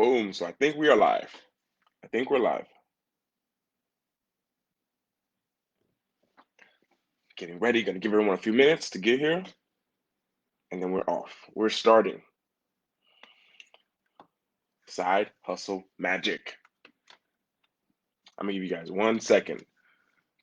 Boom. So I think we are live. I think we're live. Getting ready. Going to give everyone a few minutes to get here. And then we're off. We're starting. Side hustle magic. I'm going to give you guys 1 second.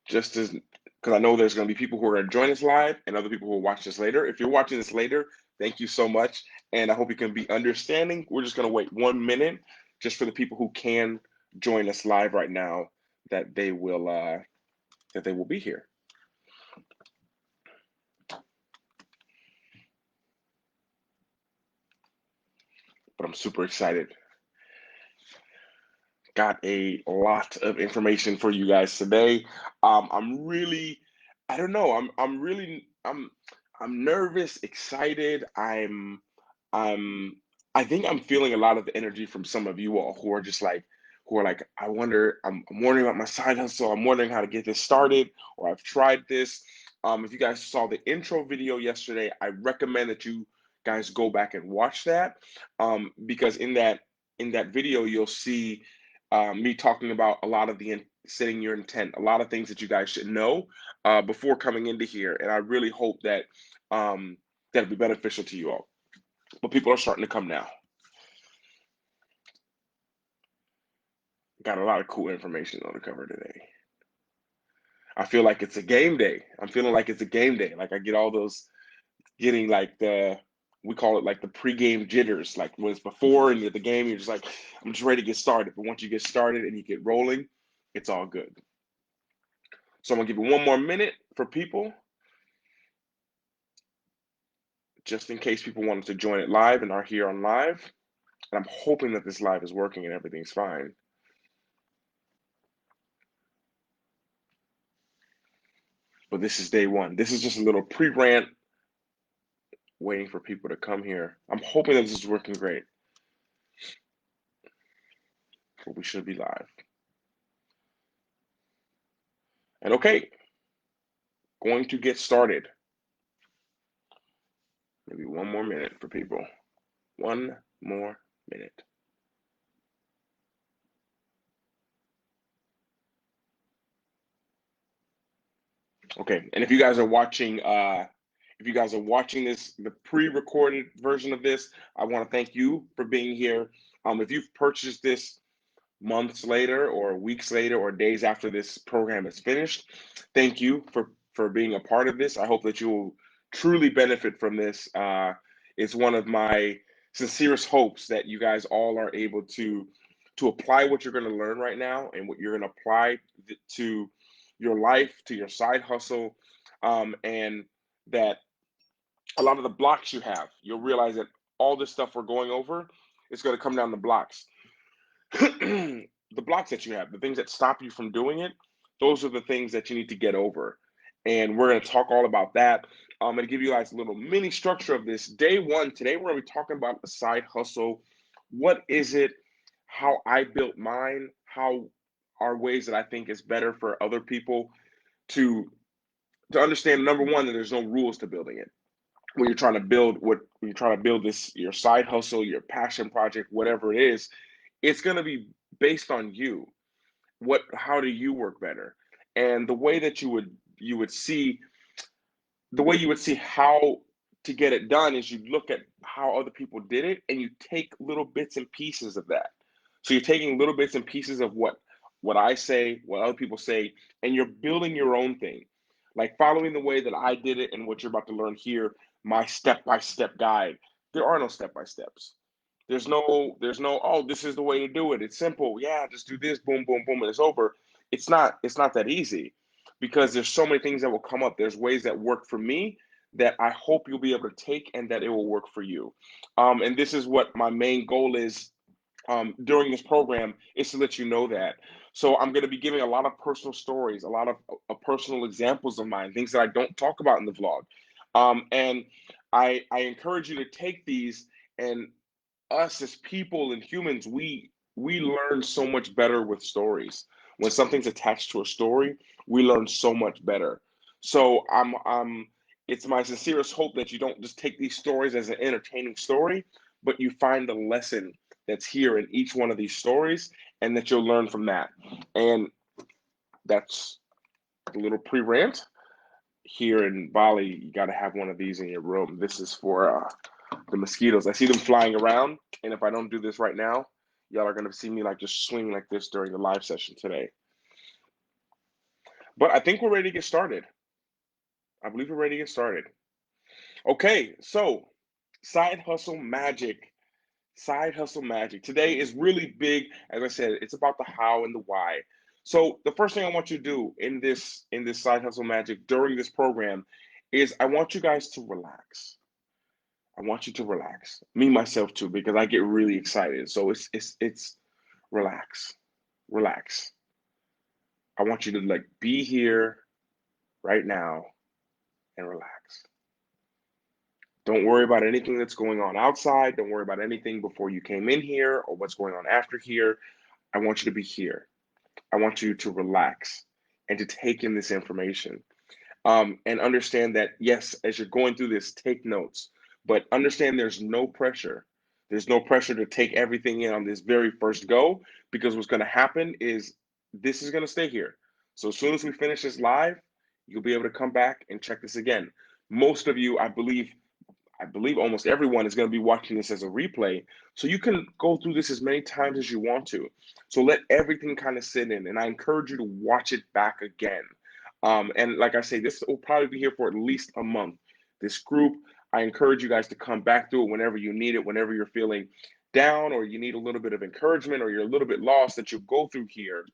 Just as, because I know there's going to be people who are going to join us live and other people who will watch this later. If you're watching this later, thank you so much. And I hope you can be understanding. We're just going to wait 1 minute just for the people who can join us live right now that they will be here. But I'm super excited. Got a lot of information for you guys today. I'm really, I don't know. I'm nervous, excited. I'm, I think I'm feeling a lot of the energy from some of you all who are like, I'm wondering about my side hustle. I'm wondering how to get this started, or I've tried this. If you guys saw the intro video yesterday, I recommend that you guys go back and watch that, because in that video you'll see me talking about a lot of setting your intent, a lot of things that you guys should know before coming into here, and I really hope that that'll be beneficial to you all. But people are starting to come now. Got a lot of cool information on the cover today. I feel like it's a game day. I'm feeling like it's a game day. Like I get all those, getting like we call it like the pregame jitters. Like when it's before and you're at the game, you're just like, I'm just ready to get started. But once you get started and you get rolling, it's all good. So I'm gonna give you 1 more minute for people, just in case people wanted to join it live and are here on live. And I'm hoping that this live is working and everything's fine. But this is day one. This is just a little pre-rant, waiting for people to come here. I'm hoping that this is working great. But we should be live. And okay, going to get started. Maybe 1 more minute for people. 1 more minute. Okay, and if you guys are watching, this, the pre-recorded version of this, I want to thank you for being here. If you've purchased this months later or weeks later or days after this program is finished, thank you for being a part of this. I hope that you will truly benefit from this. It's one of my sincerest hopes that you guys all are able to apply what you're going to learn right now and what you're going to apply to your life, to your side hustle, and that a lot of the blocks you have, you'll realize that all this stuff we're going over is going to come down the blocks. The blocks that you have, the things that stop you from doing it, those are the things that you need to get over. And we're going to talk all about that. I'm going to give you guys a little mini structure of this. Day one, today we're going to be talking about a side hustle. What is it? How I built mine? How are ways that I think is better for other people to understand, number one, that there's no rules to building it. When you're trying to build this, your side hustle, your passion project, whatever it is, it's going to be based on you. How do you work better? And the way that you would see how to get it done is you look at how other people did it and you take little bits and pieces of that. So you're taking little bits and pieces of what I say, what other people say, and you're building your own thing. Like following the way that I did it and what you're about to learn here, my step-by-step guide. There are no step-by-steps. There's no, oh, this is the way to do it. It's simple. Yeah, just do this, boom, boom, boom, and it's over. It's not that easy, because there's so many things that will come up. There's ways that work for me that I hope you'll be able to take and that it will work for you. And this is what my main goal is, during this program, is to let you know that. So I'm going to be giving a lot of personal stories, a lot of personal examples of mine, things that I don't talk about in the vlog. And I encourage you to take these, and us as people and humans, we learn so much better with stories. When something's attached to a story, we learn so much better. So it's my sincerest hope that you don't just take these stories as an entertaining story, but you find the lesson that's here in each one of these stories and that you'll learn from that. And that's a little pre-rant. Here in Bali, you got to have one of these in your room. This is for the mosquitoes. I see them flying around, and if I don't do this right now, y'all are gonna see me like just swing like this during the live session today. But I think we're ready to get started. I believe we're ready to get started. Okay, so side hustle magic. Side hustle magic. Today is really big. As I said, it's about the how and the why. So the first thing I want you to do in this side hustle magic during this program is I want you guys to relax. I want you to relax. Me myself too, because I get really excited. So it's relax. Relax. I want you to like be here right now and relax. Don't worry about anything that's going on outside. Don't worry about anything before you came in here or what's going on after here. I want you to be here. I want you to relax and to take in this information. And understand that, yes, as you're going through this, take notes, but understand there's no pressure. There's no pressure to take everything in on this very first go, because what's going to happen is this is going to stay here. So as soon as we finish this live, you'll be able to come back and check this again. Most of you, I believe almost everyone is going to be watching this as a replay. So you can go through this as many times as you want to. So let everything kind of sit in. And I encourage you to watch it back again. And like I say, this will probably be here for at least a month. This group, I encourage you guys to come back through it whenever you need it, whenever you're feeling down or you need a little bit of encouragement or you're a little bit lost, that you go through here.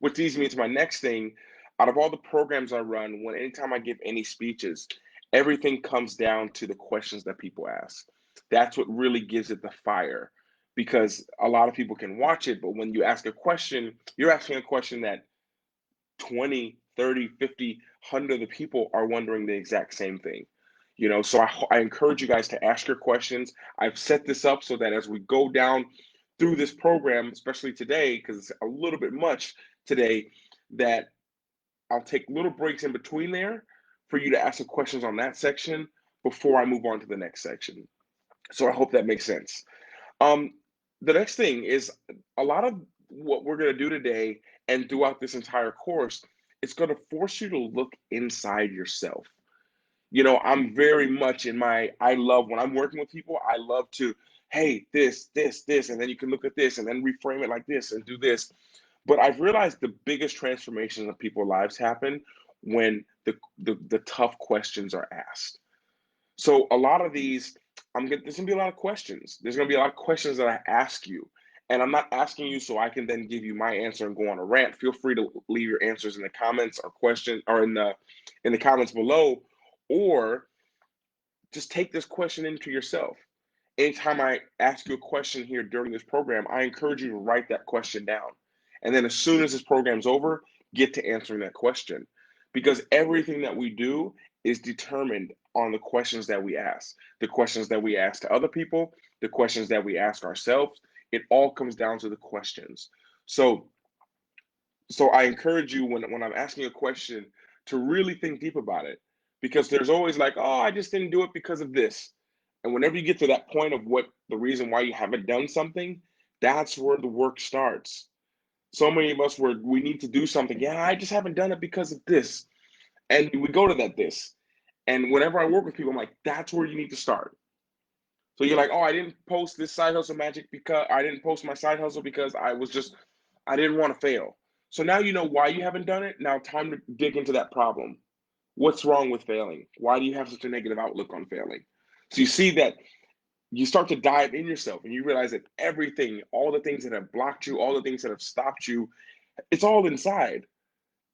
Which leads me to my next thing. Out of all the programs I run, when anytime I give any speeches, everything comes down to the questions that people ask. That's what really gives it the fire, because a lot of people can watch it, but when you ask a question, you're asking a question that 20, 30, 50, 100 of the people are wondering the exact same thing. So I encourage you guys to ask your questions. I've set this up so that as we go down through this program, especially today, because it's a little bit much today, that I'll take little breaks in between there for you to ask the questions on that section before I move on to the next section. So I hope that makes sense. Um, the next thing is a lot of what we're going to do today and throughout this entire course, it's going to force you to look inside yourself. I'm very much I love when I'm working with people, I love to, hey, this, and then you can look at this and then reframe it like this and do this. But I've realized the biggest transformations of people's lives happen when the tough questions are asked. So a lot of these, there's gonna be a lot of questions. There's gonna be a lot of questions that I ask you, and I'm not asking you so I can then give you my answer and go on a rant. Feel free to leave your answers in the comments or question or in the comments below, or just take this question into yourself. Anytime I ask you a question here during this program, I encourage you to write that question down. And then as soon as this program's over, get to answering that question. Because everything that we do is determined on the questions that we ask, the questions that we ask to other people, the questions that we ask ourselves. It all comes down to the questions. So so I encourage you when I'm asking a question to really think deep about it, because there's always like, oh, I just didn't do it because of this. And whenever you get to that point of what the reason why you haven't done something, that's where the work starts. So many of us we need to do something. Yeah, I just haven't done it because of this. And we go to that this. And whenever I work with people, I'm like, that's where you need to start. So you're like, oh, I didn't post this side hustle magic because I didn't post my side hustle because I didn't want to fail. So now you know why you haven't done it. Now time to dig into that problem. What's wrong with failing? Why do you have such a negative outlook on failing? So you see that you start to dive in yourself and you realize that everything, all the things that have blocked you, all the things that have stopped you, it's all inside.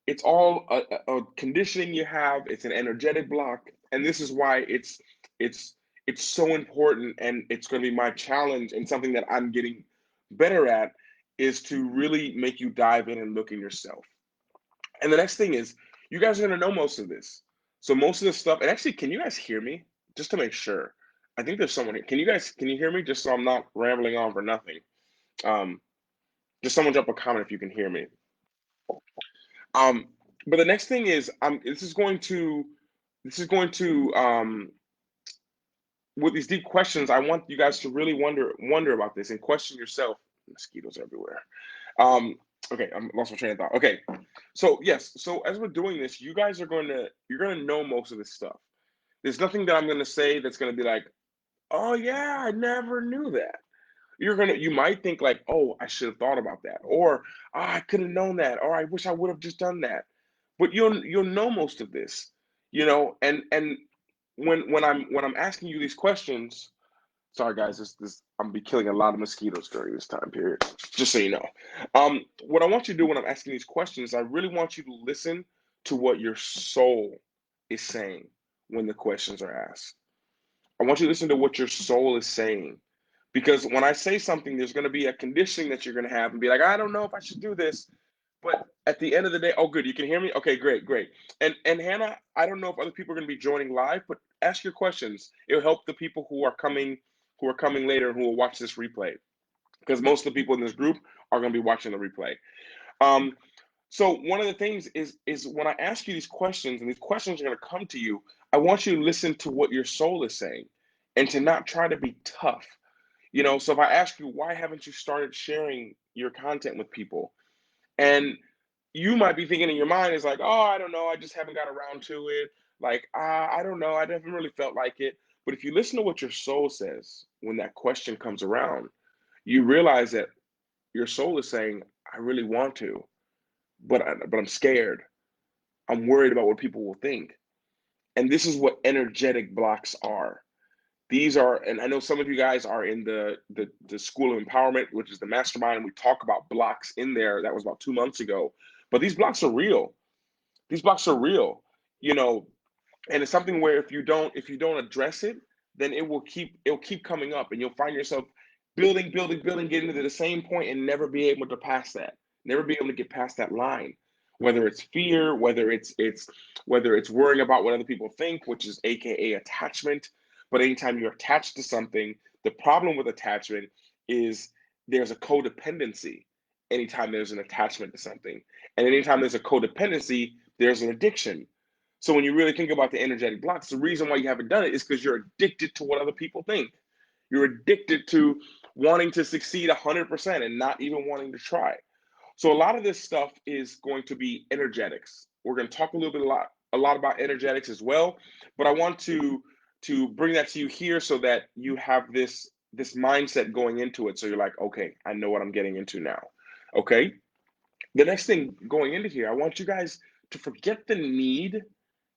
It's all a conditioning you have. It's an energetic block, and this is why it's it's so important. And it's going to be my challenge and something that I'm getting better at, is to really make you dive in and look in yourself. And the next thing is, you guys are going to know most of this. So most of this stuff, and actually, can you guys hear me? Just to make sure. I think there's someone here. Can you hear me? Just so I'm not rambling on for nothing. Um, just someone drop a comment if you can hear me. Um, but the next thing is, this is going to with these deep questions, I want you guys to really wonder about this and question yourself. Mosquitoes everywhere. Um, okay, I'm lost my train of thought. Okay, so yes, so as we're doing this, you guys are you're gonna know most of this stuff. There's nothing that I'm gonna say that's gonna be like, oh yeah, I never knew that. You might think like, oh, I should have thought about that, or I could have known that, or I wish I would have just done that. But you'll know most of this, and when I'm asking you these questions. Sorry, guys. This I'm gonna be killing a lot of mosquitoes during this time period. Just so you know. What I want you to do when I'm asking these questions, I really want you to listen to what your soul is saying when the questions are asked. I want you to listen to what your soul is saying. Because when I say something, there's going to be a conditioning that you're going to have and be like, I don't know if I should do this. But at the end of the day, oh, good, you can hear me? Okay, great, great. And Hannah, I don't know if other people are going to be joining live, but ask your questions. It'll help the people who are coming later and who will watch this replay. Because most of the people in this group are going to be watching the replay. Um, so one of the things is when I ask you these questions, and these questions are going to come to you, I want you to listen to what your soul is saying and to not try to be tough. So if I ask you, why haven't you started sharing your content with people? And you might be thinking in your mind is like, oh, I don't know, I just haven't got around to it. Like, I don't know, I haven't really felt like it. But if you listen to what your soul says when that question comes around, you realize that your soul is saying, I really want to, but I'm scared. I'm worried about what people will think. And this is what energetic blocks are. These are, and I know some of you guys are in the School of Empowerment, which is the mastermind, and we talk about blocks in there. That was about 2 months ago. But these blocks are real. These blocks are real, you know, and it's something where if you don't address it, then it'll keep coming up, and you'll find yourself building, building, building, getting to the same point and never be able to pass that, never be able to get past that line. Whether it's fear, whether it's worrying about what other people think, which is AKA attachment. But anytime you're attached to something, the problem with attachment is there's a codependency anytime there's an attachment to something. And anytime there's a codependency, there's an addiction. So when you really think about the energetic blocks, the reason why you haven't done it is because you're addicted to what other people think. You're addicted to wanting to succeed 100% and not even wanting to try. So a lot of this stuff is going to be energetics. We're going to talk a lot about energetics as well, but I want to bring that to you here so that you have this mindset going into it. So you're like, okay, I know what I'm getting into now. Okay. The next thing going into here, I want you guys to forget the need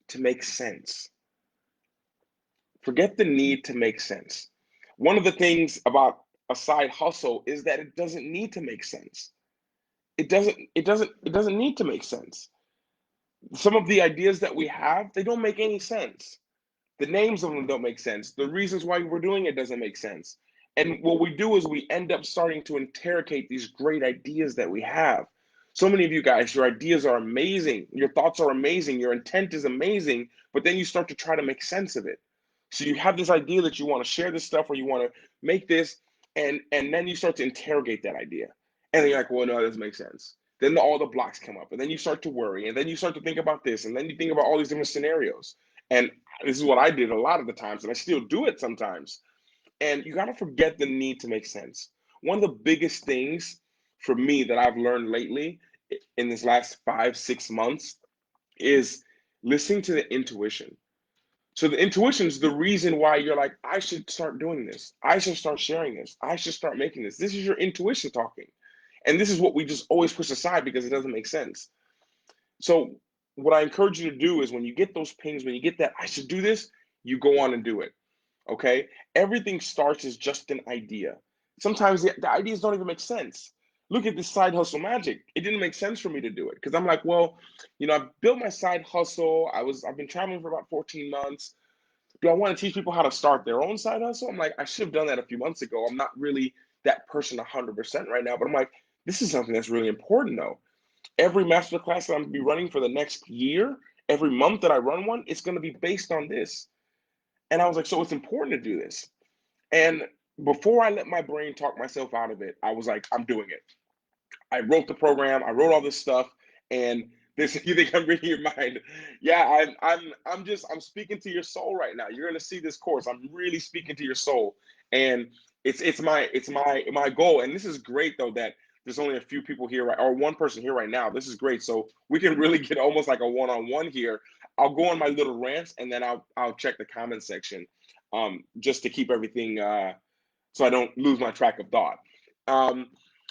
to make sense. Forget the need to make sense. One of the things about a side hustle is that it doesn't need to make sense. It doesn't need to make sense. Some of the ideas that we have, they don't make any sense. The names of them don't make sense. The reasons why we're doing it doesn't make sense. And what we do is we end up starting to interrogate these great ideas that we have. So many of you guys, your ideas are amazing. Your thoughts are amazing. Your intent is amazing. But then you start to try to make sense of it. So you have this idea that you want to share this stuff or you want to make this, and then you start to interrogate that idea. And then you're like, well, no, that doesn't make sense. Then all the blocks come up, and then you start to worry, and then you start to think about this, and then you think about all these different scenarios. And this is what I did a lot of the times, and I still do it sometimes. And you got to forget the need to make sense. One of the biggest things for me that I've learned lately in this last 5, 6 months is listening to the intuition. So the intuition is the reason why you're like, I should start doing this. I should start sharing this. I should start making this. This is your intuition talking. And this is what we just always push aside because it doesn't make sense. So what I encourage you to do is when you get those pings, when you get that, I should do this, you go on and do it. Okay. Everything starts as just an idea. Sometimes the ideas don't even make sense. Look at this side hustle magic. It didn't make sense for me to do it because I'm like, well, I've built my side hustle. I've been traveling for about 14 months. Do I want to teach people how to start their own side hustle? I'm like, I should have done that a few months ago. I'm not really that person 100% right now, but I'm like, this is something that's really important though. Every masterclass that I'm gonna be running for the next year, every month that I run one, it's going to be based on this. And I was like, so it's important to do this. And before I let my brain talk myself out of it, I was like, I'm doing it. I wrote the program, I wrote all this stuff, and This you think I'm reading your mind? Yeah, I'm speaking to your soul right now. You're gonna see this course. I'm really speaking to your soul, and it's my goal. And this is great though that there's only a few people here, right, or one person here right now. This is great, so we can really get almost like a one-on-one here. I'll go on my little rants, and then I'll check the comment section, just to keep everything, so I don't lose my track of thought. Um,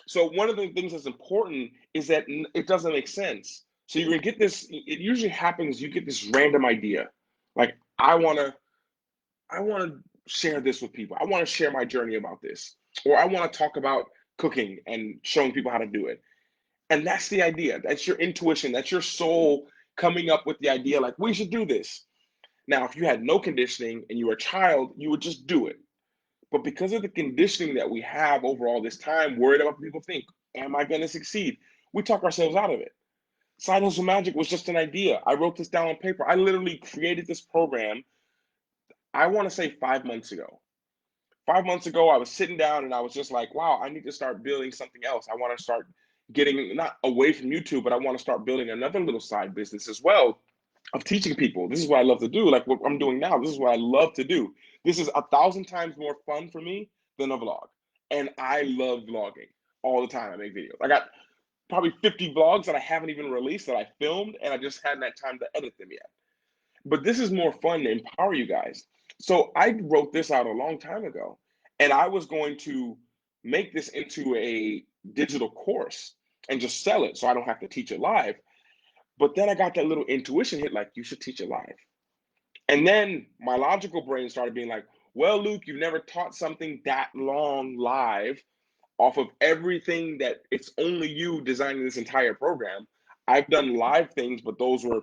so one of the things that's important is that it doesn't make sense. So you're gonna get this. It usually happens. You get this random idea, like I want to share this with people. I want to share my journey about this, or I want to talk about cooking and showing people how to do it. And that's the idea. That's your intuition. That's your soul coming up with the idea, like we should do this. Now, if you had no conditioning and you were a child, you would just do it. But because of the conditioning that we have over all this time, worried about what people think, am I going to succeed? We talk ourselves out of it. Side Hustle Magic was just an idea. I wrote this down on paper. I literally created this program, I want to say 5 months ago. 5 months ago, I was sitting down and I was just like, wow, I need to start building something else. I want to start getting not away from YouTube, but I want to start building another little side business as well of teaching people. This is what I love to do. Like what I'm doing now, this is what I love to do. This is 1,000 times more fun for me than a vlog. And I love vlogging all the time. I make videos. I got probably 50 vlogs that I haven't even released that I filmed, and I just hadn't had time to edit them yet. But this is more fun to empower you guys. So I wrote this out a long time ago, and I was going to make this into a digital course and just sell it so I don't have to teach it live. But then I got that little intuition hit, like, you should teach it live. And then my logical brain started being like, well, Luke, you've never taught something that long live off of everything that it's only you designing this entire program. I've done live things, but those were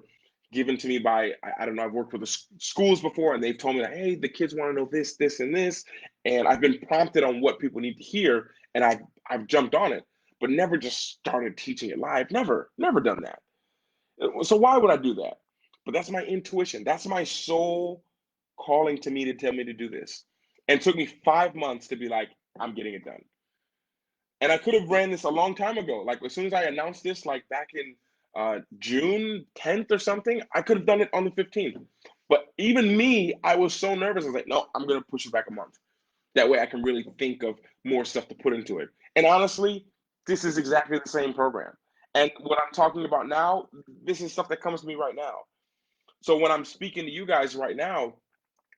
given to me by, I don't know, I've worked with the schools before, and they've told me that, hey, the kids want to know this, this, and this. And I've been prompted on what people need to hear, and I've jumped on it, but never just started teaching it live. Never done that. So why would I do that? But that's my intuition. That's my soul calling to me to tell me to do this. And it took me 5 months to be like, I'm getting it done. And I could have ran this a long time ago. Like as soon as I announced this, like back in June 10th or something, I could have done it on the 15th. But even me, I was so nervous. I was like, no, I'm going to push it back a month. That way I can really think of more stuff to put into it. And honestly, this is exactly the same program. And what I'm talking about now, this is stuff that comes to me right now. So when I'm speaking to you guys right now,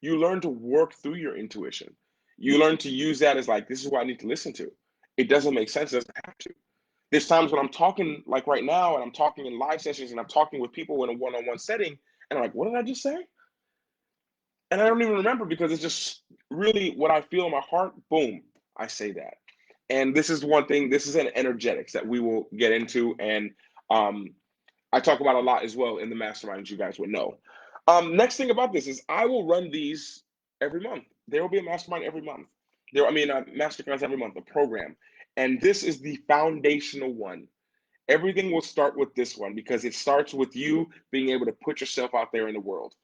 you learn to work through your intuition. You learn to use that as like, this is what I need to listen to. It doesn't make sense, it doesn't have to. There's times when I'm talking like right now, and I'm talking in live sessions, and I'm talking with people in a one-on-one setting, and I'm like, what did I just say? And I don't even remember because it's just really what I feel in my heart. Boom, I say that. And this is one thing, this is an energetics that we will get into. And um, I talk about a lot as well in the mastermind, as you guys would know. Next thing about this is I will run these every month. There will be a mastermind every month. Masterclass every month, a program. And this is the foundational one. Everything will start with this one because it starts with you being able to put yourself out there in the world.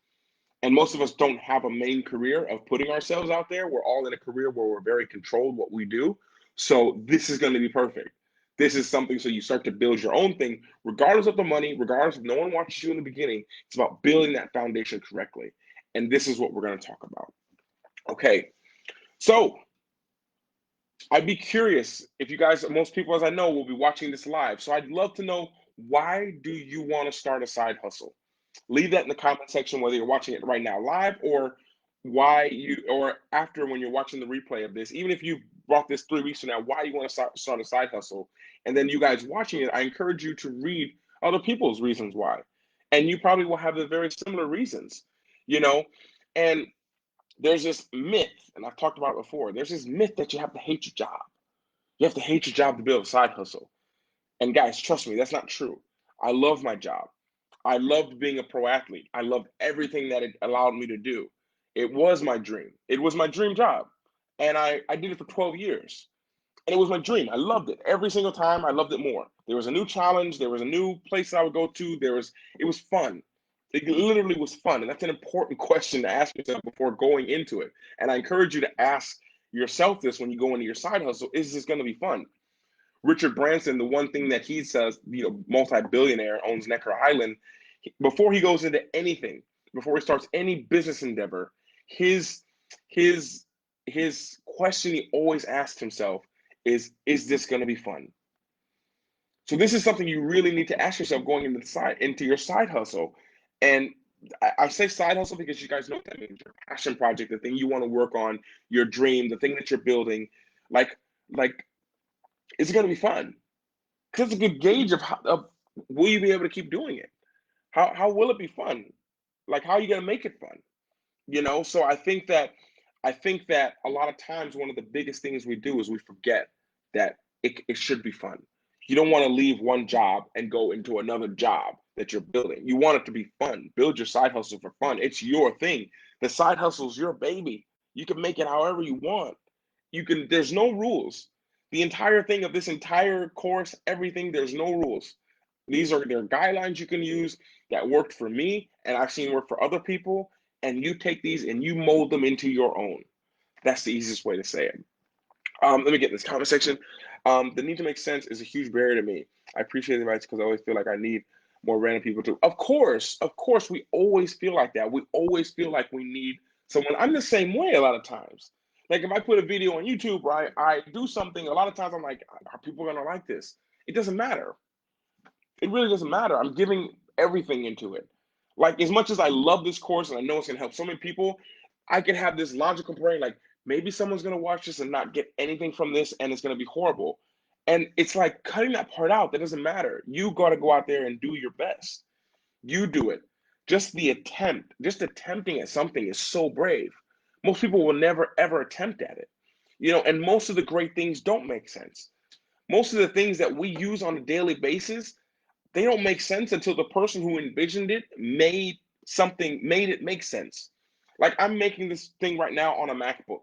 And most of us don't have a main career of putting ourselves out there. We're all in a career where we're very controlled what we do. So this is going to be perfect. This is something so you start to build your own thing, regardless of the money, regardless if no one watches you in the beginning. It's about building that foundation correctly. And this is what we're going to talk about. Okay. So I'd be curious if you guys, most people, as I know, will be watching this live. So I'd love to know, why do you want to start a side hustle? Leave that in the comment section, whether you're watching it right now live or why you, or after when you're watching the replay of this. Even if you brought this 3 weeks from now, why you want to start a side hustle. And then you guys watching it, I encourage you to read other people's reasons why. And you probably will have the very similar reasons, you know? And there's this myth, and I've talked about it before, there's this myth that you have to hate your job. You have to hate your job to build a side hustle. And guys, trust me, that's not true. I love my job. I loved being a pro athlete. I loved everything that it allowed me to do. It was my dream. It was my dream job. And I did it for 12 years. And it was my dream. I loved it. Every single time I loved it more. There was a new challenge, there was a new place I would go to. It was fun. It literally was fun. And that's an important question to ask yourself before going into it. And I encourage you to ask yourself this when you go into your side hustle, is this going to be fun? Richard Branson, the one thing that he says, multi-billionaire, owns Necker Island, before he goes into anything, before he starts any business endeavor, his his his question he always asks himself is this going to be fun? So this is something you really need to ask yourself going into your side hustle. And I say side hustle because you guys know what that means. Your passion project, the thing you want to work on, your dream, the thing that you're building. Like, like, is it going to be fun? Because it's a good gauge of will you be able to keep doing it? How will it be fun? Like, how are you going to make it fun? So I think that a lot of times one of the biggest things we do is we forget that it should be fun. You don't want to leave one job and go into another job that you're building. You want it to be fun. Build your side hustle for fun. It's your thing. The side hustle is your baby. You can make it however you want. There's no rules. The entire thing of this entire course, everything, there's no rules. There are guidelines you can use that worked for me, and I've seen work for other people, and you take these and you mold them into your own. That's the easiest way to say it. Let me get in this comment section. The need to make sense is a huge barrier to me. I appreciate the advice because I always feel like I need more random people to. Of course, we always feel like that. We always feel like we need someone. I'm the same way a lot of times. Like if I put a video on YouTube or I do something, a lot of times I'm like, are people gonna like this? It doesn't matter. It really doesn't matter. I'm giving everything into it. Like as much as I love this course and I know it's gonna help so many people, I can have this logical brain like maybe someone's gonna watch this and not get anything from this and it's gonna be horrible. And it's like cutting that part out, that doesn't matter. You gotta go out there and do your best. You do it. Just attempting at something is so brave. Most people will never ever attempt at it. And most of the great things don't make sense. Most of the things that we use on a daily basis, they don't make sense until the person who envisioned it made it make sense. Like I'm making this thing right now on a MacBook.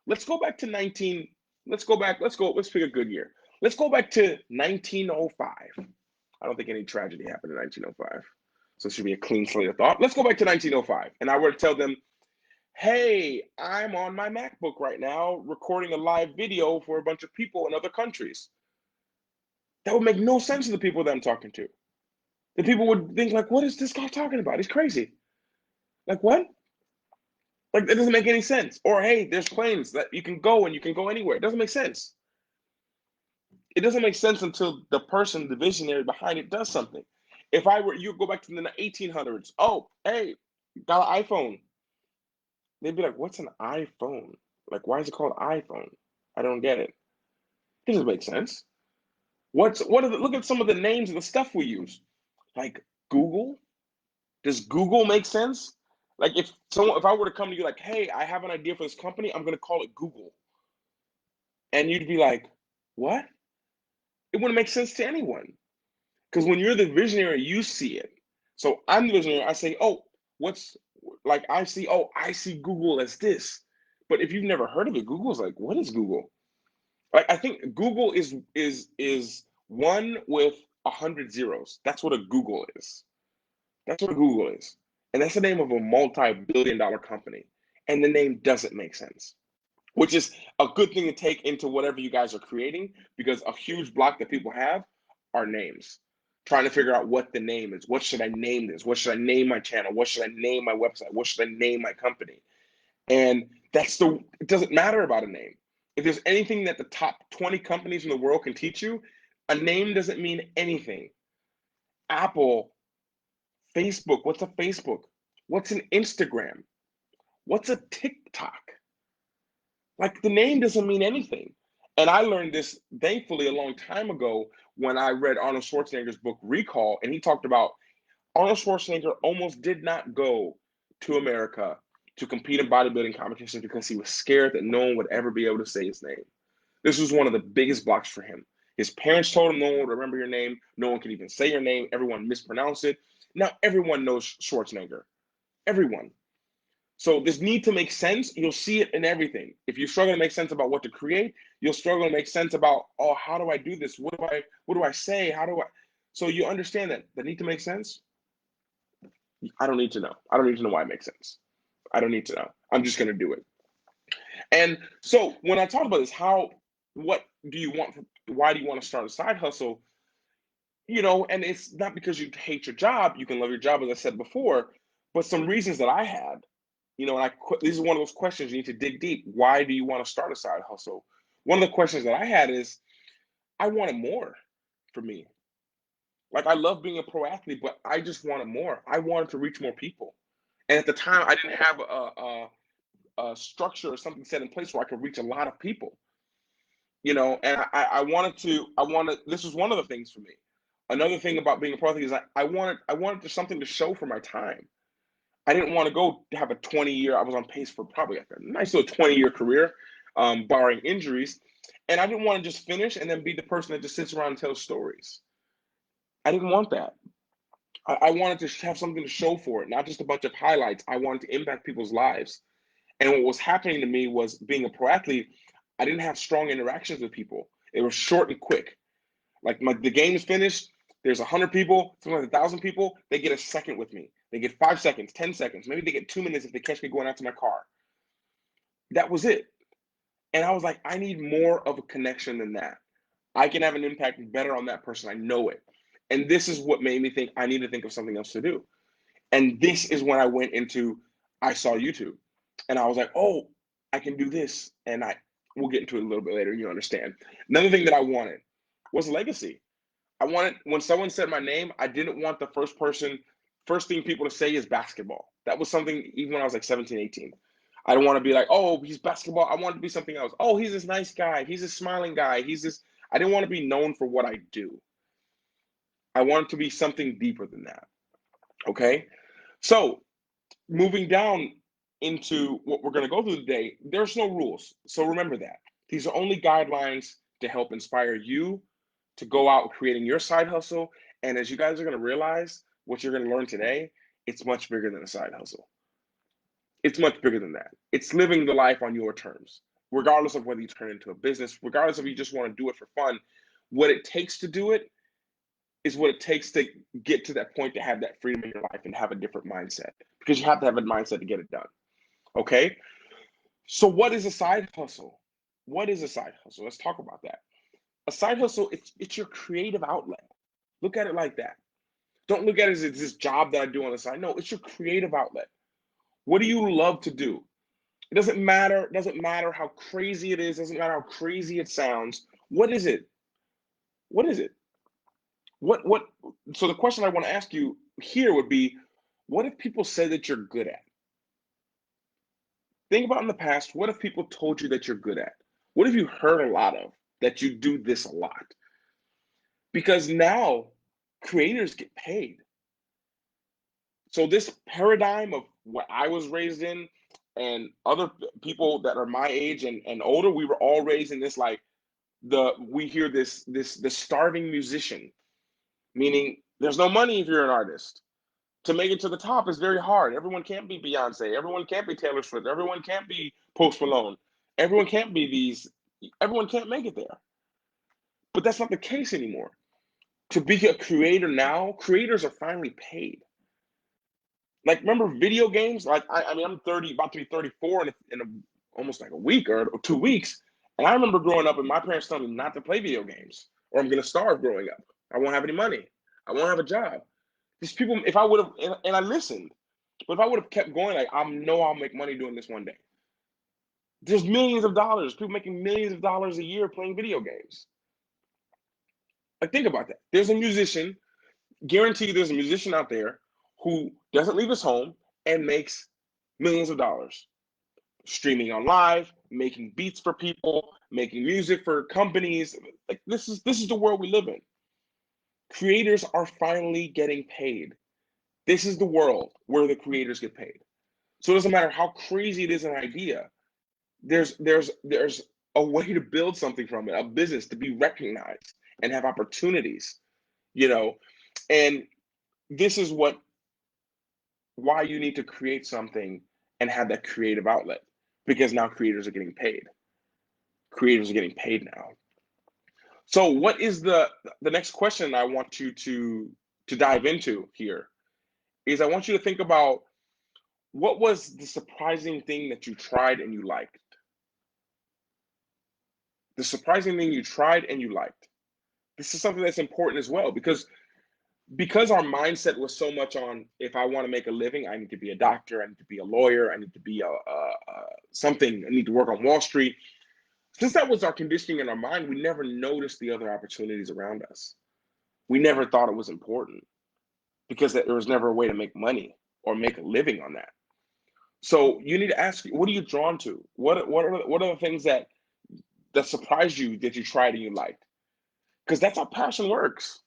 Let's go back to 19 let's pick a good year. Let's go back to 1905. I don't think any tragedy happened in 1905. So it should be a clean slate of thought. Let's go back to 1905 and I were to tell them, "Hey, I'm on my MacBook right now recording a live video for a bunch of people in other countries." That would make no sense to the people that I'm talking to. The people would think like, what is this guy talking about? He's crazy. Like what? Like it doesn't make any sense. Or hey, there's planes that you can go and you can go anywhere. It doesn't make sense. It doesn't make sense until the person, the visionary behind it does something. If I were you go back to the 1800s, oh, hey, got an iPhone. They'd be like, what's an iPhone? Like, why is it called iPhone? I don't get it. It doesn't make sense. Look at some of the names of the stuff we use. Like Google. Does Google make sense? Like if I were to come to you like, hey, I have an idea for this company, I'm gonna call it Google. And you'd be like, what? It wouldn't make sense to anyone. Because when you're the visionary, you see it. So I'm the visionary, I say, oh, what's like I see Google as this. But if you've never heard of it, Google's like, what is Google? Like I think Google is one with 100 zeros. That's what a Google is. That's what Google is. And that's the name of a multi-billion-dollar company. And the name doesn't make sense, which is a good thing to take into whatever you guys are creating, because a huge block that people have are names. Trying to figure out what the name is. What should I name this? What should I name my channel? What should I name my website? What should I name my company? And it doesn't matter about a name. If there's anything that the top 20 companies in the world can teach you, a name doesn't mean anything. Apple, Facebook, what's a Facebook? What's an Instagram? What's a TikTok? Like the name doesn't mean anything. And I learned this thankfully a long time ago when I read Arnold Schwarzenegger's book Recall, and he talked about Arnold Schwarzenegger almost did not go to America to compete in bodybuilding competitions because he was scared that no one would ever be able to say his name. This was one of the biggest blocks for him. His parents told him no one would remember your name. No one could even say your name. Everyone mispronounced it. Now everyone knows Schwarzenegger. Everyone. So this need to make sense, you'll see it in everything. If you struggle to make sense about what to create, you'll struggle to make sense about, oh, how do I do this? What do I say? So you understand that the need to make sense? I don't need to know. I don't need to know why it makes sense. I don't need to know. I'm just gonna do it. And so when I talk about this, what do you want why do you want to start a side hustle? And it's not because you hate your job. You can love your job, as I said before, but some reasons that I had, this is one of those questions you need to dig deep. Why do you want to start a side hustle? One of the questions that I had is, I wanted more for me. Like, I love being a pro athlete, but I just wanted more. I wanted to reach more people. And at the time, I didn't have a structure or something set in place where I could reach a lot of people. And this was one of the things for me. Another thing about being a pro athlete is I wanted just something to show for my time. I didn't want to go have a 20-year. I was on pace for probably like a nice little 20-year career, barring injuries. And I didn't want to just finish and then be the person that just sits around and tells stories. I didn't want that. I wanted to have something to show for it, not just a bunch of highlights. I wanted to impact people's lives. And what was happening to me was, being a pro athlete, I didn't have strong interactions with people. It was short and quick. Like, the game is finished. There's 100 people, sometimes 1,000 people. They get a second with me. They get 5 seconds, 10 seconds. Maybe they get 2 minutes if they catch me going out to my car. That was it. And I was like, I need more of a connection than that. I can have an impact better on that person. I know it. And this is what made me think I need to think of something else to do. And this is when I saw YouTube. And I was like, oh, I can do this. And we'll get into it a little bit later. You understand. Another thing that I wanted was legacy. I wanted, when someone said my name, I didn't want the first thing people to say is basketball. That was something even when I was like 17, 18. I don't want to be like, oh, he's basketball. I wanted to be something else. Oh, he's this nice guy. He's this smiling guy. I didn't want to be known for what I do. I wanted to be something deeper than that. Okay. So, moving down into what we're going to go through today, there's no rules. So remember that. These are only guidelines to help inspire you to go out creating your side hustle. And as you guys are going to realize, what you're going to learn today, it's much bigger than a side hustle. It's much bigger than that. It's living the life on your terms, regardless of whether you turn it into a business, regardless if you just want to do it for fun. What it takes to do it is what it takes to get to that point, to have that freedom in your life and have a different mindset, because you have to have a mindset to get it done. Okay. So what is a side hustle? What is a side hustle? Let's talk about that. A side hustle, it's your creative outlet. Look at it like that. Don't look at it as it's this job that I do on the side. No, it's your creative outlet. What do you love to do? It doesn't matter. It doesn't matter how crazy it is. It doesn't matter how crazy it sounds. What is it? What is it? What So the question I want to ask you here would be, what if people say that you're good at? Think about in the past, what if people told you that you're good at? What have you heard a lot of, that you do this a lot? Because now creators get paid. So this paradigm of what I was raised in, and other people that are my age and older, we were all raised in this, like, we hear the starving musician, meaning there's no money if you're an artist. To make it to the top is very hard. Everyone can't be Beyonce. Everyone can't be Taylor Swift. Everyone can't be Post Malone. Everyone can't be these. Everyone can't make it there. But that's not the case anymore. To be a creator now, creators are finally paid. Like, remember video games? Like, I mean, I'm 30, about to be 34 almost like a week or 2 weeks. And I remember growing up and my parents telling me not to play video games, or I'm going to starve growing up. I won't have any money. I won't have a job. These people, if I would have, and I listened, but if I would have kept going, like, I know I'll make money doing this one day. There's millions of dollars, people making millions of dollars a year playing video games. Like, think about that. There's a musician, guarantee you there's a musician out there who doesn't leave his home and makes millions of dollars streaming on live, making beats for people, making music for companies. Like, this is the world we live in. Creators are finally getting paid. This is the world where the creators get paid. So it doesn't matter how crazy it is an idea. There's a way to build something from it, a business, to be recognized and have opportunities, you know. And this is why you need to create something and have that creative outlet, because now creators are getting paid. Creators are getting paid now. So what is the next question I want you to dive into here is, I want you to think about, what was the surprising thing that you tried and you liked? The surprising thing you tried and you liked. This is something that's important as well because our mindset was so much on, if I want to make a living, I need to be a doctor, I need to be a lawyer, I need to be a something, I need to work on Wall Street. Since that was our conditioning in our mind, we never noticed the other opportunities around us. We never thought it was important because there was never a way to make money or make a living on that. So you need to ask, what are you drawn to? What are the things that surprised you that you tried and you liked? Because that's how passion works.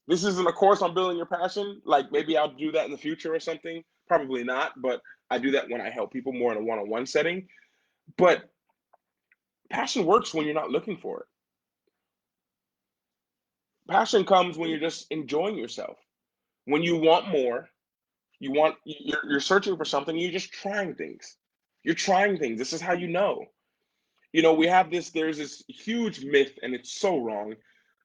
This isn't a course on building your passion. Like maybe I'll do that in the future or something. Probably not, but I do that when I help people more in a one-on-one setting. But passion works when you're not looking for it. Passion comes when you're just enjoying yourself. When you want more, you're searching for something, you're just trying things. You're trying things. This is how you know. We have there's this huge myth, and it's so wrong,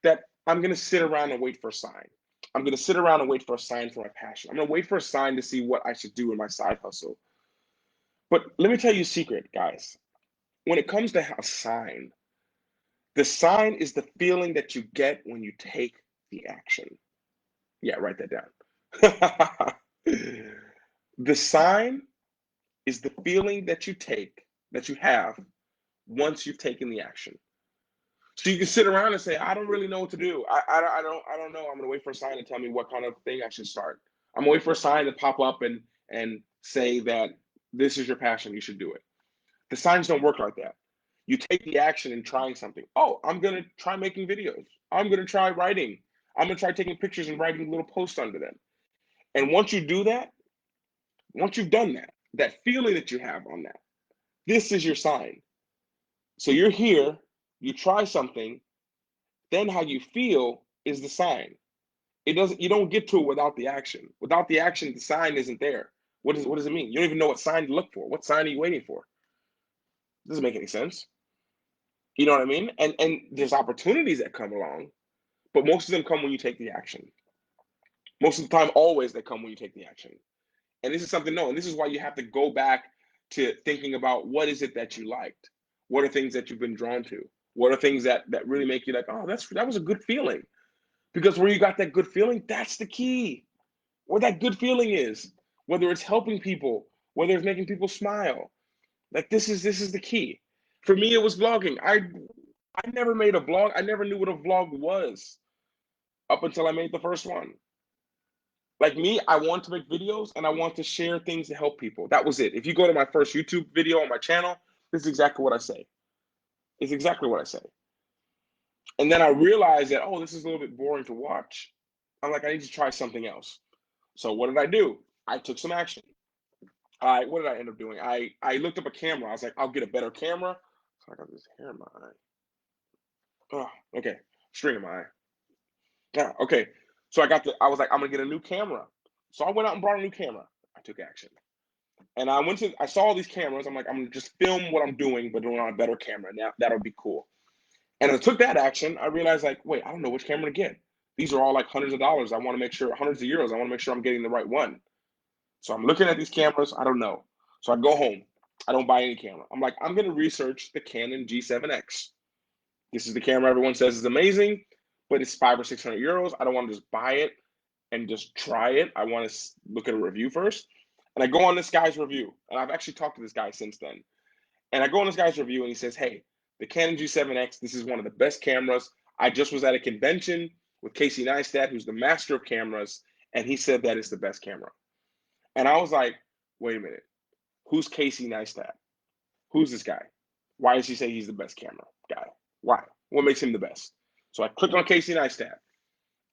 that I'm going to sit around and wait for a sign. I'm going to sit around and wait for a sign for my passion. I'm going to wait for a sign to see what I should do in my side hustle. But let me tell you a secret, guys. When it comes to a sign, the sign is the feeling that you get when you take the action. Yeah, write that down. The sign is the feeling that you have once you've taken the action. So you can sit around and say, I don't really know what to do. I don't know. I'm gonna wait for a sign to tell me what kind of thing I should start. I'm gonna wait for a sign to pop up and say that this is your passion, you should do it. The signs don't work like that. You take the action in trying something. Oh, I'm gonna try making videos. I'm gonna try writing. I'm gonna try taking pictures and writing little posts under them. And once you do that, once you've done that, that feeling that you have on that, this is your sign. So you're here, you try something, then how you feel is the sign. You don't get to it without the action. Without the action, the sign isn't there. What does it mean? You don't even know what sign to look for. What sign are you waiting for? It doesn't make any sense. You know what I mean? And there's opportunities that come along, but most of them come when you take the action. Most of the time, always they come when you take the action. And this is something no, and this is why you have to go back to thinking about what is it that you liked? What are things that you've been drawn to? What are things that really make you like, oh, that was a good feeling? Because where you got that good feeling, that's the key. Where that good feeling is, whether it's helping people, whether it's making people smile. Like this is the key. For me, it was vlogging. I never made a vlog. I never knew what a vlog was up until I made the first one. Like me, I want to make videos and I want to share things to help people. That was it. If you go to my first YouTube video on my channel, this is exactly what I say. It's exactly what I say. And then I realized that, oh, this is a little bit boring to watch. I'm like, I need to try something else. So what did I do? I took some action. What did I end up doing? I looked up a camera. I was like, I'll get a better camera. So I got this hair in my eye. Oh, okay. String in my eye. Yeah, okay. So I was like, I'm gonna get a new camera. So I went out and brought a new camera. I took action. And I saw all these cameras. I'm like, I'm gonna just film what I'm doing, but doing on a better camera. Now that'll be cool. And I took that action. I realized, like, wait, I don't know which camera to get. These are all like hundreds of dollars. I want to make sure, hundreds of euros. I want to make sure I'm getting the right one. So I'm looking at these cameras. I don't know. So I go home. I don't buy any camera. I'm like, I'm gonna research the Canon G7X. This is the camera everyone says is amazing, but it's 500 or 600 euros. I don't want to just buy it and just try it. I want to look at a review first. And I go on this guy's review, and I've actually talked to this guy since then. And I go on this guy's review, and he says, "Hey, the Canon G7X, this is one of the best cameras. I just was at a convention with Casey Neistat, who's the master of cameras, and he said that it's the best camera." And I was like, "Wait a minute, who's Casey Neistat? Who's this guy? Why does he say he's the best camera guy? Why? What makes him the best?" So I clicked on Casey Neistat,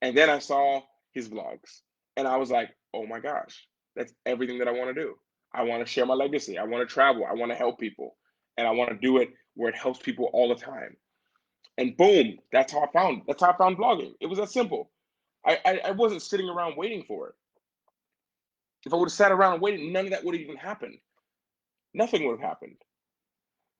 and then I saw his vlogs, and I was like, "Oh my gosh, that's everything that I want to do. I want to share my legacy. I want to travel. I want to help people, and I want to do it where it helps people all the time." And boom, that's how I found vlogging. It was that simple. I wasn't sitting around waiting for it. If I would have sat around and waited, none of that would have even happened. Nothing would have happened.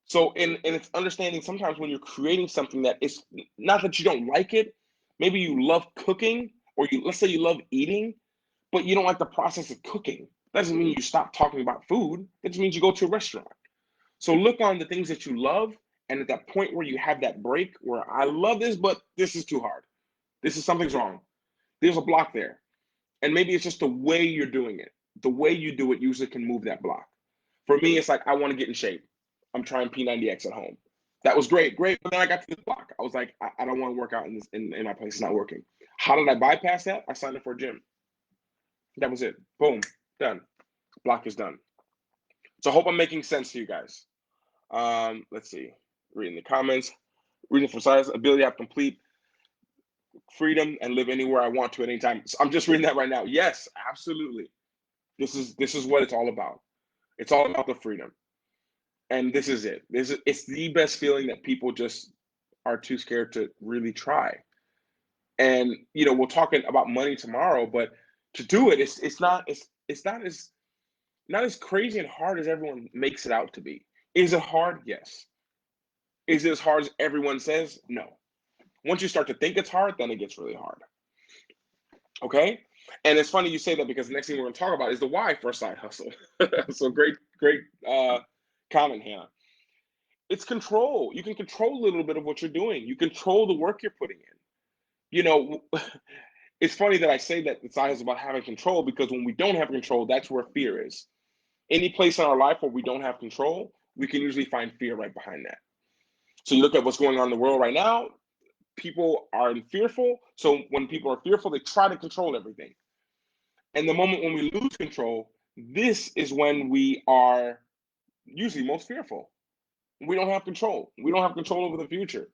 So, and it's understanding sometimes when you're creating something that is not that you don't like it, maybe you love cooking, or let's say you love eating, but you don't like the process of cooking. That doesn't mean you stop talking about food. It just means you go to a restaurant. So look on the things that you love And at that point where you have that break where I love this, but this is too hard. Something's wrong. There's a block there. And maybe it's just the way you're doing it. The way you do it usually can move that block. For me, it's like I want to get in shape. I'm trying P90X at home. That was great. But then I got to this block. I was like, I don't want to work out in my place. It's not working. How did I bypass that? I signed up for a gym. That was it. Boom. Done. Block is done. So I hope I'm making sense to you guys. Let's see. Reading the comments. Reading for size. Ability to have complete freedom and live anywhere I want to at any time. So I'm just reading that right now. Yes, absolutely. This is what it's all about. It's all about the freedom. And this is it. It's the best feeling that people just are too scared to really try. And we'll talk about money tomorrow, but to do it, it's not as crazy and hard as everyone makes it out to be. Is it hard? Yes. Is it as hard as everyone says? No. Once you start to think it's hard, then it gets really hard. Okay? And it's funny you say that because the next thing we're going to talk about is the why for a side hustle. So great comment, Hannah. It's control. You can control a little bit of what you're doing. You control the work you're putting in. It's funny that I say that the side hustle is about having control, because when we don't have control, that's where fear is. Any place in our life where we don't have control, we can usually find fear right behind that. So you look at what's going on in the world right now, people are fearful. So when people are fearful, they try to control everything. And the moment when we lose control, this is when we are usually most fearful. We don't have control. We don't have control over the future.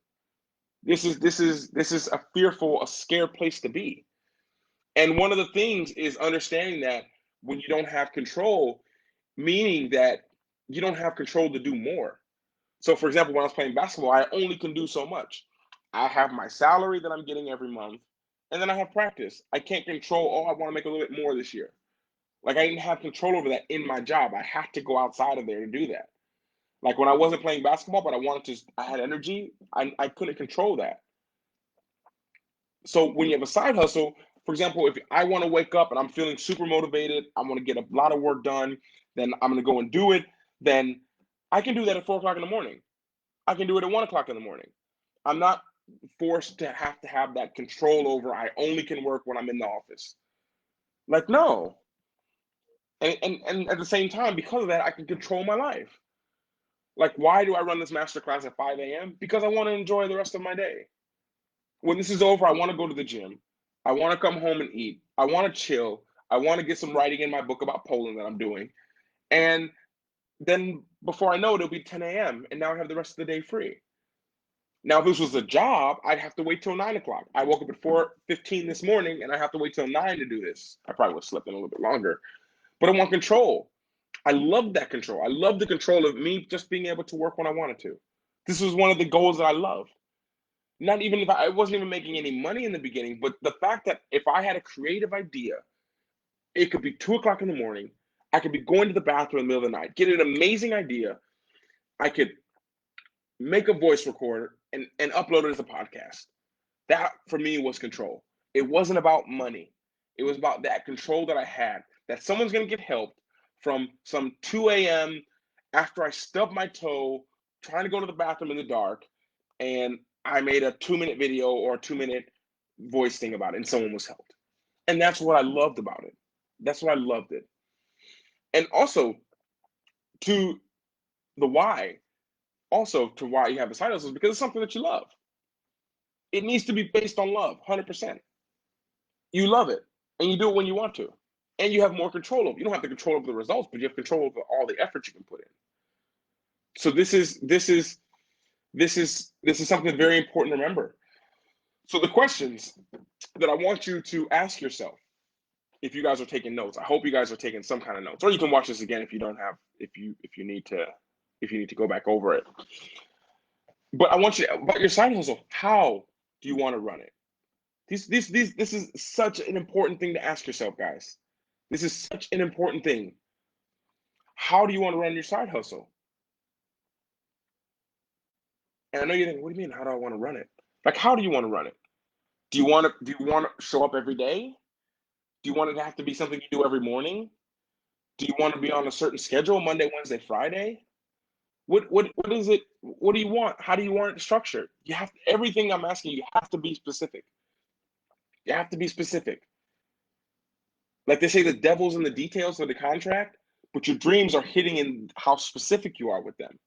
This is a fearful, a scared place to be. And one of the things is understanding that when you don't have control, meaning that you don't have control to do more. So for example, when I was playing basketball, I only can do so much. I have my salary that I'm getting every month, and then I have practice. I can't control, I want to make a little bit more this year. Like, I didn't have control over that in my job. I had to go outside of there to do that. Like when I wasn't playing basketball, but I had energy, I couldn't control that. So when you have a side hustle, for example, if I want to wake up and I'm feeling super motivated, I want to get a lot of work done, then I'm going to go and do it, then I can do that at 4 o'clock in the morning. I can do it at 1 o'clock in the morning. I'm not forced to have that control over, I only can work when I'm in the office. Like, no. And at the same time, because of that, I can control my life. Like, why do I run this masterclass at 5 a.m.? Because I want to enjoy the rest of my day. When this is over, I want to go to the gym. I want to come home and eat. I want to chill. I want to get some writing in my book about Poland that I'm doing. And then before I know it, it'll be 10 a.m. And now I have the rest of the day free. Now, if this was a job, I'd have to wait till 9 o'clock. I woke up at 4:15 this morning, and I have to wait till 9 to do this. I probably would have slept in a little bit longer. But I want control. I love that control. I love the control of me just being able to work when I wanted to. This was one of the goals that I loved. Not even if I wasn't even making any money in the beginning, but the fact that if I had a creative idea, it could be 2 o'clock in the morning. I could be going to the bathroom in the middle of the night, get an amazing idea. I could make a voice recorder and upload it as a podcast. That for me was control. It wasn't about money. It was about that control that I had, that someone's going to get help from some 2 a.m. after I stubbed my toe trying to go to the bathroom in the dark, and I made a 2-minute video or a 2-minute voice thing about it, and someone was helped. And that's what I loved about it. That's what I loved it. And also, to the why, also to why you have a side hustle, is because it's something that you love. It needs to be based on love, 100%. You love it, and you do it when you want to, and you have more control over. You don't have the control over the results, but you have control over all the effort you can put in. So this is something very important to remember. So the questions that I want you to ask yourself, if you guys are taking notes, I hope you guys are taking some kind of notes, or you can watch this again if you don't have, if you need to go back over it. But I want you to, about your side hustle, how do you want to run it? This is such an important thing to ask yourself, guys. This is such an important thing. How do you want to run your side hustle? And I know you're thinking, what do you mean? How do I want to run it? Like, how do you want to run it? Do you want to show up every day? Do you want it to have to be something you do every morning? Do you want to be on a certain schedule, Monday, Wednesday, Friday? What is it? What do you want? How do you want it structured? You have everything I'm asking you have to be specific. You have to be specific. Like they say, the devil's in the details of the contract, but your dreams are hitting in how specific you are with them.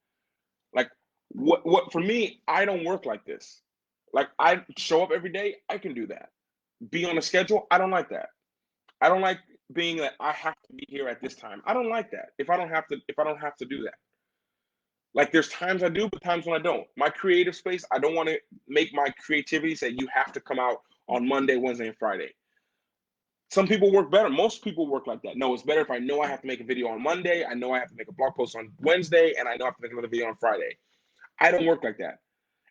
Like what for me, I don't work like this. Like I show up every day, I can do that. Be on a schedule, I don't like that. I don't like being that I have to be here at this time. I don't like that. If I don't have to do that. Like there's times I do, but times when I don't. My creative space, I don't want to make my creativity say you have to come out on Monday, Wednesday, and Friday. Some people work better. Most people work like that. No, it's better if I know I have to make a video on Monday, I know I have to make a blog post on Wednesday, and I know I have to make another video on Friday. I don't work like that.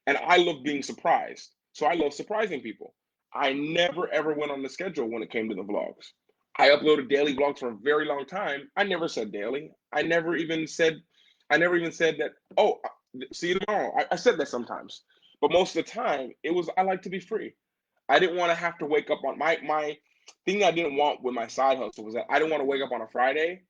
And I love being surprised. So I love surprising people. I never ever went on the schedule when it came to the vlogs. I uploaded daily vlogs for a very long time. I never said daily. I never even said that, oh, see you tomorrow. I said that sometimes. But most of the time, it was I like to be free. I didn't want to have to wake up on my thing I didn't want with my side hustle was that I didn't want to wake up on a Friday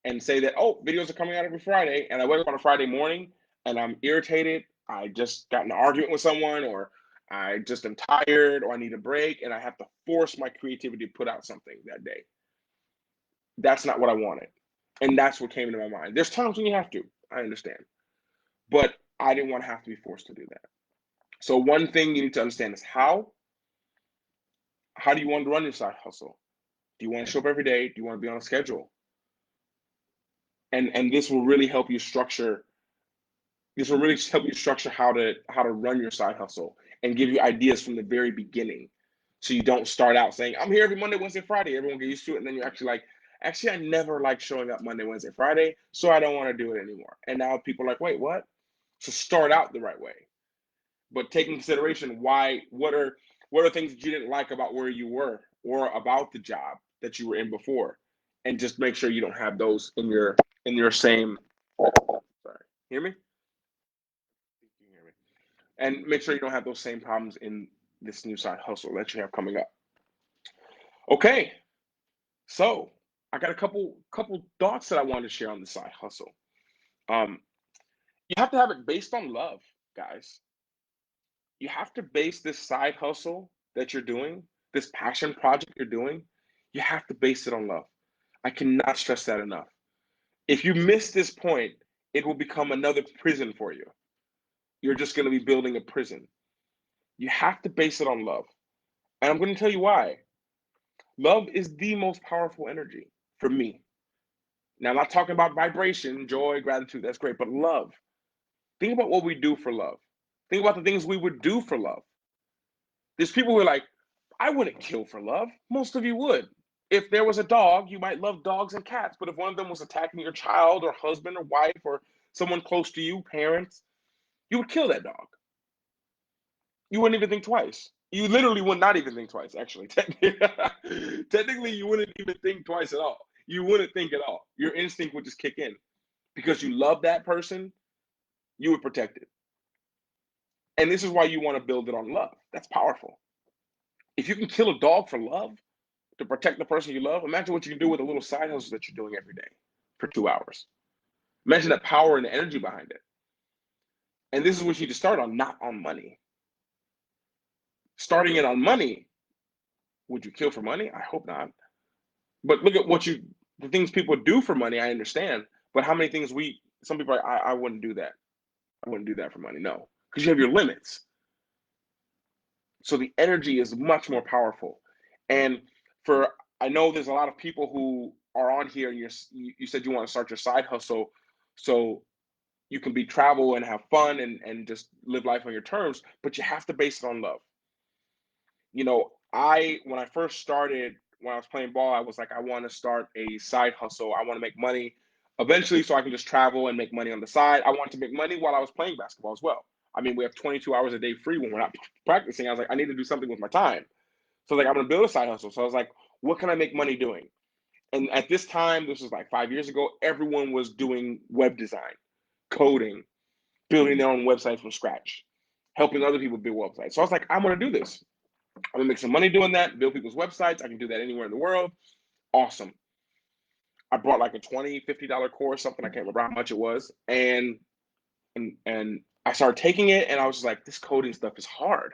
and say that, oh, videos are coming out every Friday. And I wake up on a Friday morning and I'm irritated. I just got in an argument with someone, or I just am tired, or I need a break, and I have to force my creativity to put out something that day. That's not what I wanted. And that's what came into my mind. There's times when you have to, I understand. But I didn't want to have to be forced to do that. So one thing you need to understand is how do you want to run your side hustle? Do you want to show up every day? Do you want to be on a schedule? And this will really help you structure how to run your side hustle and give you ideas from the very beginning. So you don't start out saying, I'm here every Monday, Wednesday, Friday. Everyone get used to it. And then you're actually like, actually, I never liked showing up Monday, Wednesday, Friday. So I don't want to do it anymore. And now people are like, wait, what? So start out the right way. But take in consideration what are things that you didn't like about where you were or about the job that you were in before. And just make sure you don't have those in your same sorry. Hear me? You hear me? And make sure you don't have those same problems in this new side hustle that you have coming up. Okay, so I got a couple thoughts that I wanted to share on the side hustle. Um, you have to have it based on love, guys. You have to base this side hustle that you're doing, this passion project you're doing, you have to base it on love. I cannot stress that enough. If you miss this point, it will become another prison for you. You're just going to be building a prison. You have to base it on love. And I'm going to tell you why. Love is the most powerful energy for me. Now, I'm not talking about vibration, joy, gratitude. That's great. But love. Think about what we do for love. Think about the things we would do for love. There's people who are like, I wouldn't kill for love. Most of you would. If there was a dog, you might love dogs and cats. But if one of them was attacking your child or husband or wife or someone close to you, parents, you would kill that dog. You wouldn't even think twice. You literally would not even think twice, actually. Technically, you wouldn't even think twice at all. You wouldn't think at all. Your instinct would just kick in because you love that person, you would protect it. And this is why you want to build it on love. That's powerful. If you can kill a dog for love to protect the person you love, imagine what you can do with a little side hustle that you're doing every day for 2 hours. Imagine the power and the energy behind it. And this is what you need to start on, not on money. Starting it on money, would you kill for money? I hope not. But look at the things people do for money, I understand. But how many things some people are like, I wouldn't do that. I wouldn't do that for money. No, because you have your limits. So the energy is much more powerful. And I know there's a lot of people who are on here, and you said you want to start your side hustle, so you can be travel and have fun and just live life on your terms. But you have to base it on love. When I first started, when I was playing ball, I was like, I want to start a side hustle. I want to make money eventually so I can just travel and make money on the side. I wanted to make money while I was playing basketball as well. I mean, we have 22 hours a day free when we're not practicing. I was like, I need to do something with my time. So like, I'm going to build a side hustle. So I was like, what can I make money doing? And at this time, this was like 5 years ago, everyone was doing web design, coding, building their own websites from scratch, helping other people build websites. So I was like, I'm going to do this. I'm gonna make some money doing that, build people's websites. I can do that anywhere in the world. Awesome. I brought like a $20, $50 course, something I can't remember how much it was. And and I started taking it, and I was like, this coding stuff is hard.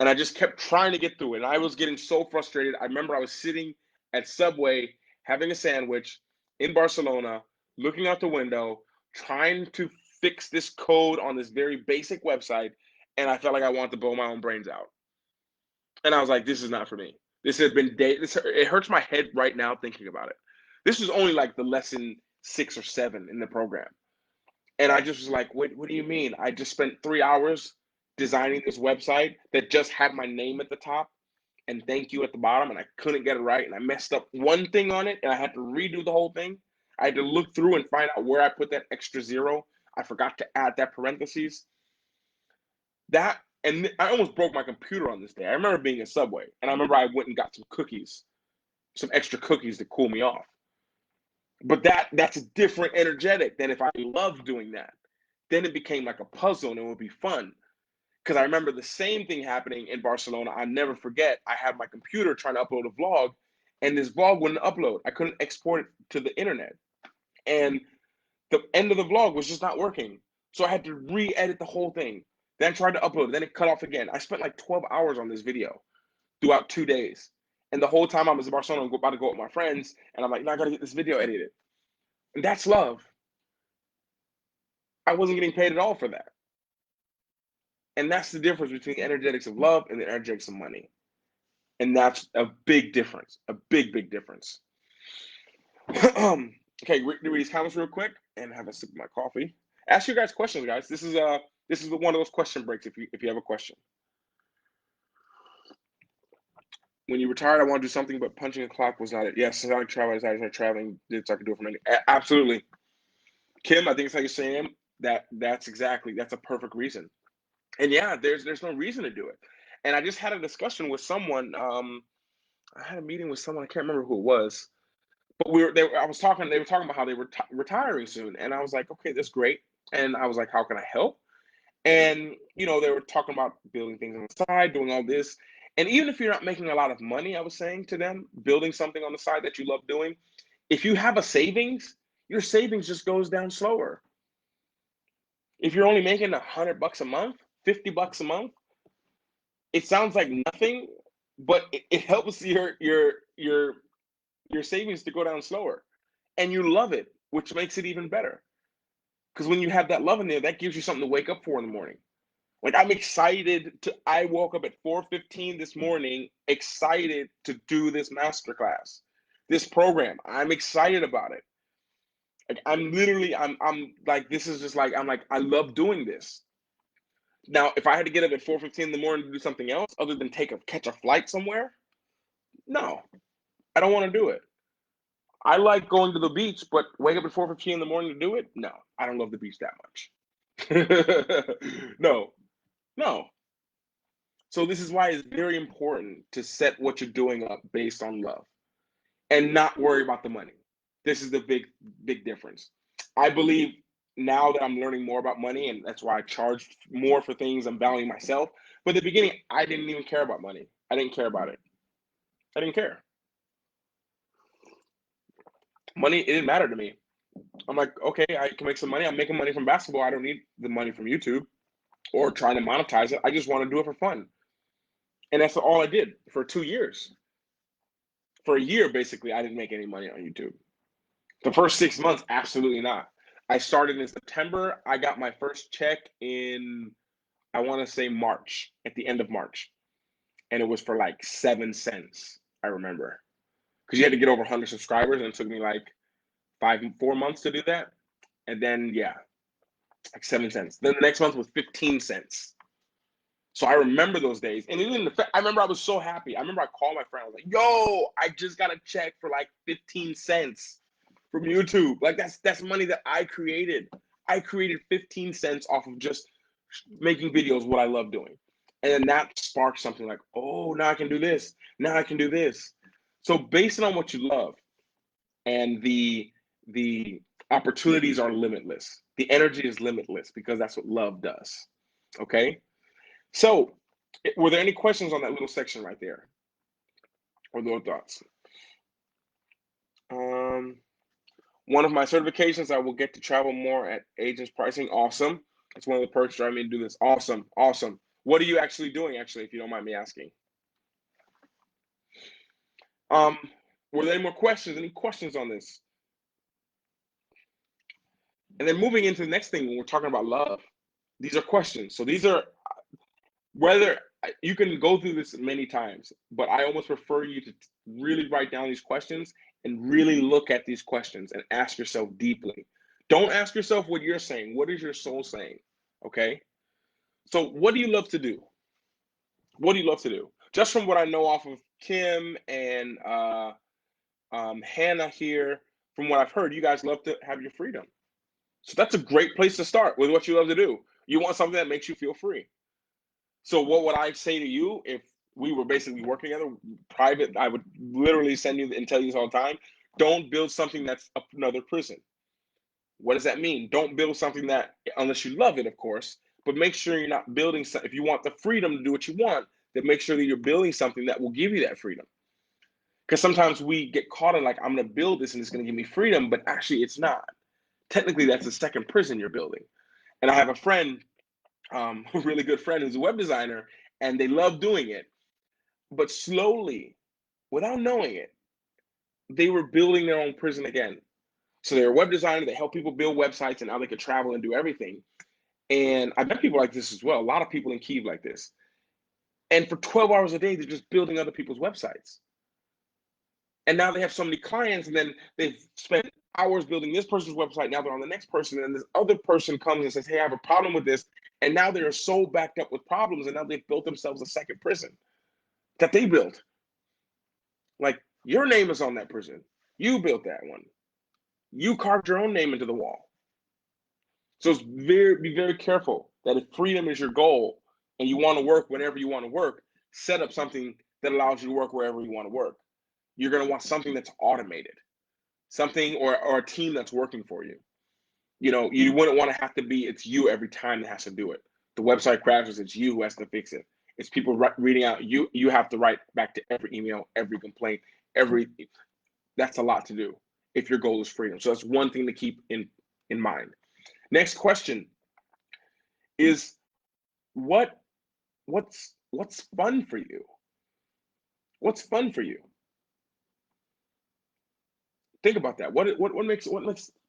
And I just kept trying to get through it. And I was getting so frustrated. I remember I was sitting at Subway having a sandwich in Barcelona, looking out the window, trying to fix this code on this very basic website. And I felt like I wanted to blow my own brains out. And I was like, this is not for me. This has been it hurts my head right now thinking about it. This was only like the lesson 6 or 7 in the program. And I just was like, what do you mean? I just spent 3 hours designing this website that just had my name at the top and thank you at the bottom, and I couldn't get it right. And I messed up one thing on it, and I had to redo the whole thing. I had to look through and find out where I put that extra zero. I forgot to add that parentheses. That, and I almost broke my computer on this day. I remember being in Subway, and I remember I went and got some cookies, some extra cookies to cool me off. But that's different energetic than if I loved doing that. Then it became like a puzzle and it would be fun. Because I remember the same thing happening in Barcelona. I never forget. I had my computer trying to upload a vlog, and this vlog wouldn't upload. I couldn't export it to the internet. And the end of the vlog was just not working. So I had to re-edit the whole thing. Then I tried to upload it. Then it cut off again. I spent like 12 hours on this video throughout 2 days. And the whole time I was in Barcelona, about to go with my friends, and I'm like, no, I gotta get this video edited. And that's love. I wasn't getting paid at all for that. And that's the difference between the energetics of love and the energetics of money. And that's a big difference, a big, big difference. Okay, read these comments real quick and have a sip of my coffee. Ask your guys questions, guys. This is one of those question breaks if you have a question. When you retired, I want to do something, but punching a clock was not it. Yes, since I like travel, I started traveling, did so I could do it from any. Absolutely, Kim. I think it's like you're saying that's a perfect reason. And yeah, there's no reason to do it. And I just had a discussion with someone. I had a meeting with someone. I can't remember who it was, but I was talking. They were talking about how they were retiring soon, and I was like, okay, that's great. And I was like, how can I help? And they were talking about building things on the side, doing all this. And even if you're not making a lot of money, I was saying to them, building something on the side that you love doing, if you have a savings, your savings just goes down slower. If you're only making $100 a month, $50 a month, it sounds like nothing, but it helps your savings to go down slower, and you love it, which makes it even better. Because when you have that love in there, that gives you something to wake up for in the morning. Like I'm excited to. I woke up at 4:15 this morning, excited to do this masterclass, this program. I'm excited about it. Like I'm like this is just like I'm like I love doing this. Now, if I had to get up at 4:15 in the morning to do something else other than catch a flight somewhere, no, I don't want to do it. I like going to the beach, but wake up at 4:15 in the morning to do it? No, I don't love the beach that much. No, no. So this is why it's very important to set what you're doing up based on love and not worry about the money. This is the big, big difference. I believe now that I'm learning more about money, and that's why I charge more for things. I'm valuing myself. But at the beginning, I didn't even care about money. I didn't care about it. I didn't care. Money, it didn't matter to me. I'm like, okay, I can make some money. I'm making money from basketball. I don't need the money from YouTube or trying to monetize it. I just want to do it for fun. And that's all I did for 2 years. For a year, basically, I didn't make any money on YouTube. The first 6 months, absolutely not. I started in September. I got my first check in, I want to say March, at the end of March. And it was for like 7 cents, I remember. Because you had to get over 100 subscribers, and it took me like 4 months to do that. And then, yeah, like 7 cents. Then the next month was 15 cents. So I remember those days. And even I remember I was so happy. I remember I called my friend. I was like, yo, I just got a check for like 15 cents from YouTube. Like that's money that I created. I created 15 cents off of just making videos, what I love doing. And then that sparked something like, oh, now I can do this. Now I can do this. So based on what you love, and the opportunities are limitless. The energy is limitless because that's what love does. Okay? So, were there any questions on that little section right there? Or little thoughts? Um, One of my certifications, I will get to travel more at agents pricing. Awesome. That's one of the perks driving me to do this. Awesome. Awesome. What are you actually doing, actually, if you don't mind me asking? Um, were there any more questions? Any questions on this? And then moving into the next thing, when we're talking about love, these are questions. So these are whether you can go through this many times, but I almost prefer you to really write down these questions and really look at these questions and ask yourself deeply. Don't ask yourself what you're saying. What is your soul saying? Okay. So, what do you love to do? What do you love to do? Just from what I know off of Kim and Hannah here, from what I've heard, you guys love to have your freedom. So, that's a great place to start with what you love to do. You want something that makes you feel free. So what would I say to you if we were basically working together private? I would literally send you and tell you this all the time. Don't build something that's another prison. What does that mean? Don't build something that, unless you love it, of course, but make sure you're not building. If you want the freedom to do what you want, then make sure that you're building something that will give you that freedom. Because sometimes we get caught in like, I'm going to build this and it's going to give me freedom, but actually it's not. Technically, that's the second prison you're building. And I have a friend, a really good friend who's a web designer, and they love doing it. But slowly, without knowing it, they were building their own prison again. So they're a web designer, they help people build websites, and now they could travel and do everything. And I met people like this as well, a lot of people in Kiev like this. And for 12 hours a day, they're just building other people's websites. And now they have so many clients, and then they've spent hours building this person's website. Now they're on the next person, and this other person comes and says, hey, I have a problem with this. And now they're so backed up with problems, and now they've built themselves a second prison that they built. Like your name is on that prison. You built that one. You carved your own name into the wall. So be very careful that if freedom is your goal and you want to work whenever you want to work, set up something that allows you to work wherever you want to work. You're going to want something that's automated, something or a team that's working for you. You know, you wouldn't want to have to be it's you every time that has to do it. The website crashes, it's you who has to fix it. It's people reading out. You have to write back to every email, every complaint, every. That's a lot to do if your goal is freedom. So that's one thing to keep in mind. Next question is what's fun for you? What's fun for you? Think about that. What makes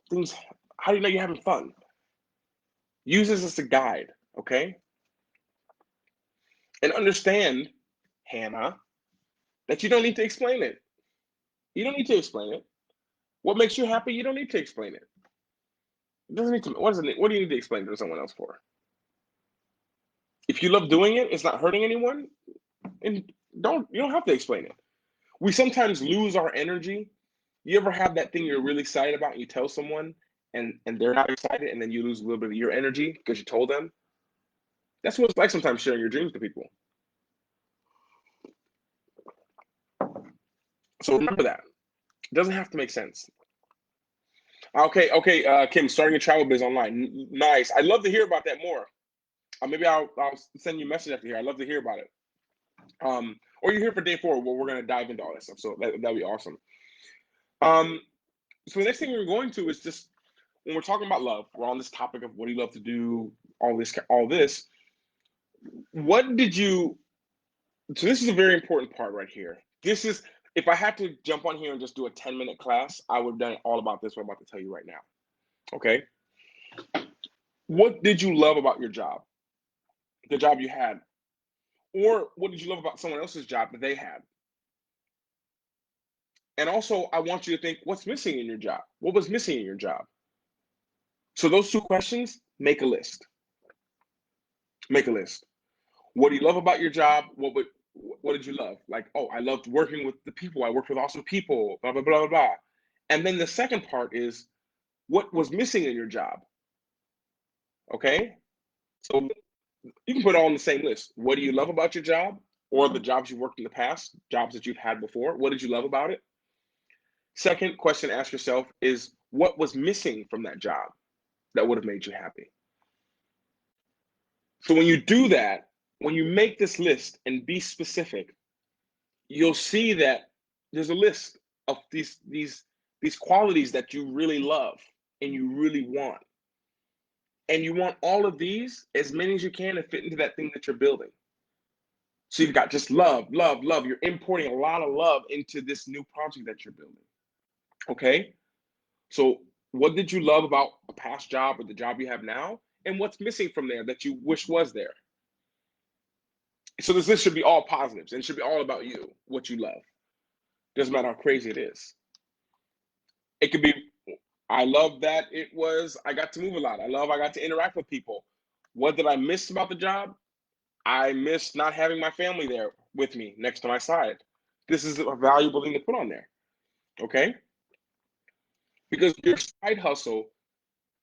things? How do you know you're having fun? Use this as a guide, okay? And understand, Hannah, that you don't need to explain it. You don't need to explain it. What makes you happy? You don't need to explain it. It doesn't need to. What do you need to explain to someone else for? If you love doing it, it's not hurting anyone, and you don't have to explain it. We sometimes lose our energy. You ever have that thing you're really excited about and you tell someone and they're not excited and then you lose a little bit of your energy because you told them? That's what it's like sometimes sharing your dreams to people. So remember that. It doesn't have to make sense. Okay, Kim, starting a travel biz online. Nice. I'd love to hear about that more. Maybe I'll send you a message after here. I'd love to hear about it. Or you're here for day 4 where we're going to dive into all that stuff. So that'd be awesome. So the next thing we're going to is just when we're talking about love, we're on this topic of what do you love to do, all this. What did you? So this is a very important part right here. This is if I had to jump on here and just do a 10-minute class, I would have done it all about this. What I'm about to tell you right now. Okay. What did you love about your job? The job you had, or what did you love about someone else's job that they had? And also, I want you to think what's missing in your job. What was missing in your job? So those 2 questions, make a list. Make a list. What do you love about your job? What did you love? Like, oh, I loved working with the people. I worked with awesome people, blah, blah, blah, blah, blah. And then the second part is what was missing in your job? Okay. So you can put it all on the same list. What do you love about your job or the jobs you worked in the past, jobs that you've had before? What did you love about it? Second question to ask yourself is what was missing from that job that would have made you happy? So when you do that, when you make this list and be specific, you'll see that there's a list of these these qualities that you really love and you really want. And you want all of these, as many as you can, to fit into that thing that you're building. So you've got just love, love, love. You're importing a lot of love into this new project that you're building. Okay? So what did you love about a past job or the job you have now? And what's missing from there that you wish was there? So this list should be all positives and it should be all about you, what you love. Doesn't matter how crazy it is. It could be, I love that I got to move a lot. I got to interact with people. What did I miss about the job? I miss not having my family there with me next to my side. This is a valuable thing to put on there. Okay? Because your side hustle,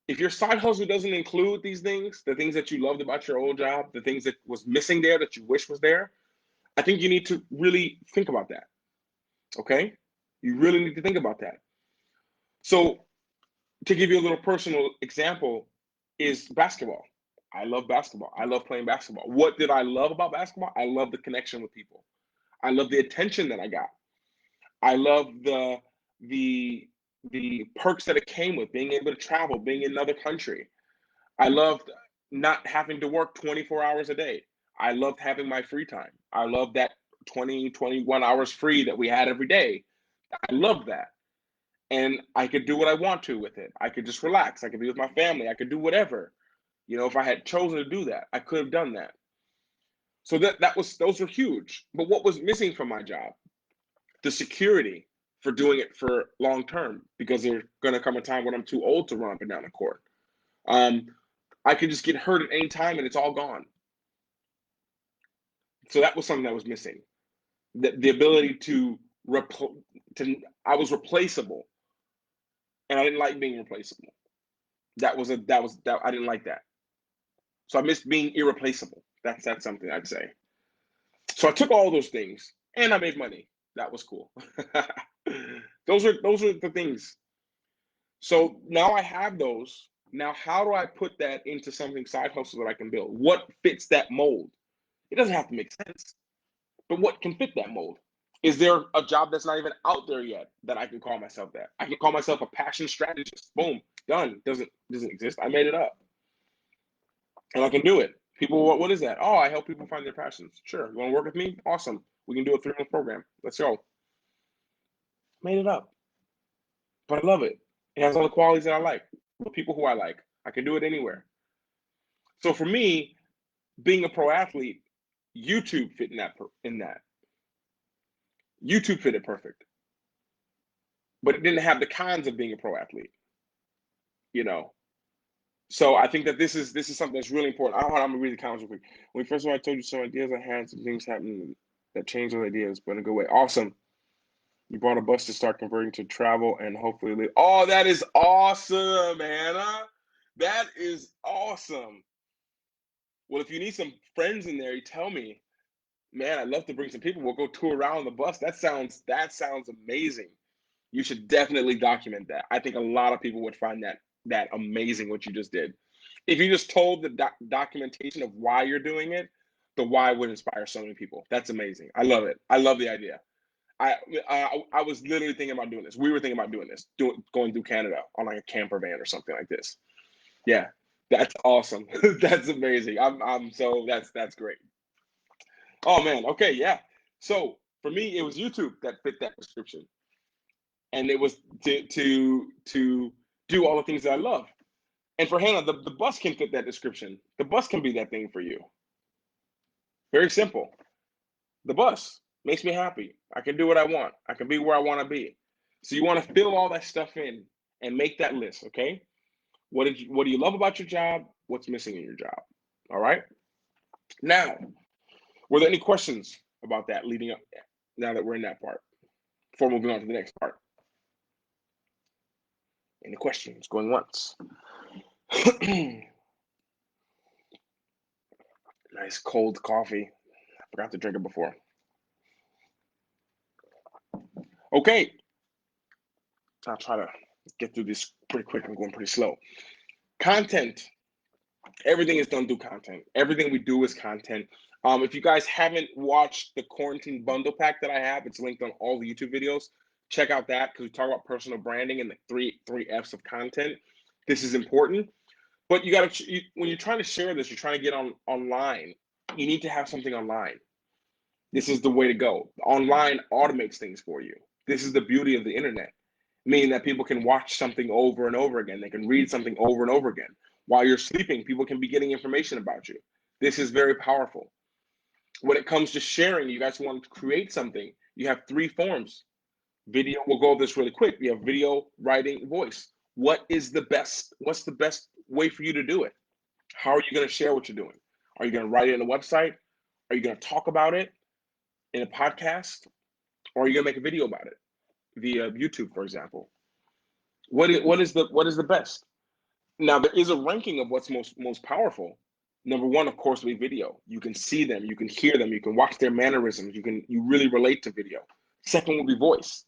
if your side hustle doesn't include these things, the things that you loved about your old job, the things that was missing there that you wish was there, I think you need to really think about that. Okay? You really need to think about that. So, to give you a little personal example, is basketball. I love basketball. I love playing basketball. What did I love about basketball? I love the connection with people. I love the attention that I got. I love the the perks that it came with being able to travel, being in another country. I loved not having to work 24 hours a day. I loved having my free time. I loved that 20, 21 hours free that we had every day. I loved that. And I could do what I want to with it. I could just relax. I could be with my family. I could do whatever. You know, if I had chosen to do that, I could have done that. So those were huge. But what was missing from my job? The security for doing it for long term, because there's gonna come a time when I'm too old to run up and down the court. I could just get hurt at any time and it's all gone. So that was something that was missing. The ability I was replaceable, and I didn't like being replaceable. That I didn't like that. So I missed being irreplaceable. That's something I'd say. So I took all those things and I made money. That was cool. those are the things. So now I have those. Now how do I put that into something side hustle that I can build? What fits that mold? It doesn't have to make sense, but what can fit that mold? Is there a job that's not even out there yet that I can call myself that? I can call myself a passion strategist. Boom, done. Doesn't exist. I made it up, and I can do it. People, what is that? Oh, I help people find their passions. Sure, you want to work with me? Awesome. We can do a 3-month program. Let's go. Made it up, but I love it. It has all the qualities that I like. The people who I like. I can do it anywhere. So for me, being a pro athlete, YouTube fit in that. YouTube fit it perfect, but it didn't have the cons of being a pro athlete. You know, so I think that this is something that's really important. I'm gonna read the comments real quick. When first of all, I told you some ideas I had, some things happening that changed those ideas, but in a good way. Awesome. You brought a bus to start converting to travel and hopefully live. Oh, that is awesome, Hannah. That is awesome. Well, if you need some friends in there, you tell me. Man, I'd love to bring some people. We'll go tour around the bus. That sounds amazing. You should definitely document that. I think a lot of people would find that amazing what you just did. If you just told the documentation of why you're doing it, the why would inspire so many people. That's amazing. I love it. I love the idea. I was literally thinking about doing this. We were thinking about doing this, going through Canada on like a camper van or something like this. Yeah, that's awesome. That's amazing. I'm so that's great. Oh man. Okay. Yeah. So for me, it was YouTube that fit that description, and it was to do all the things that I love. And for Hannah, the bus can fit that description. The bus can be that thing for you. Very simple. The bus makes me happy. I can do what I want. I can be where I want to be. So you want to fill all that stuff in and make that list, okay? What do you love about your job? What's missing in your job? All right? Now, were there any questions about that leading up now that we're in that part? Before moving on to the next part. Any questions? Going once. Nice cold coffee. I forgot to drink it before. Okay. I'll try to get through this pretty quick. I'm going pretty slow. Content. Everything is done through content. Everything we do is content. If you guys haven't watched the quarantine bundle pack that I have, it's linked on all the YouTube videos. Check out that because we talk about personal branding and the three F's of content. This is important. But you got to when you're trying to share this, you're trying to get online. You need to have something online. This is the way to go. Online automates things for you. This is the beauty of the internet, meaning that people can watch something over and over again. They can read something over and over again. While you're sleeping, people can be getting information about you. This is very powerful. When it comes to sharing, you guys want to create something, you have three forms. Video, we'll go over this really quick. You have video, writing, voice. What's the best way for you to do it? How are you going to share what you're doing? Are you going to write it in a website? Are you going to talk about it in a podcast? Or are you going to make a video about it via YouTube, for example? What is the best? Now, there is a ranking of what's most powerful. Number one, of course, will be video. You can see them, you can hear them, you can watch their mannerisms, you really relate to video. Second will be voice.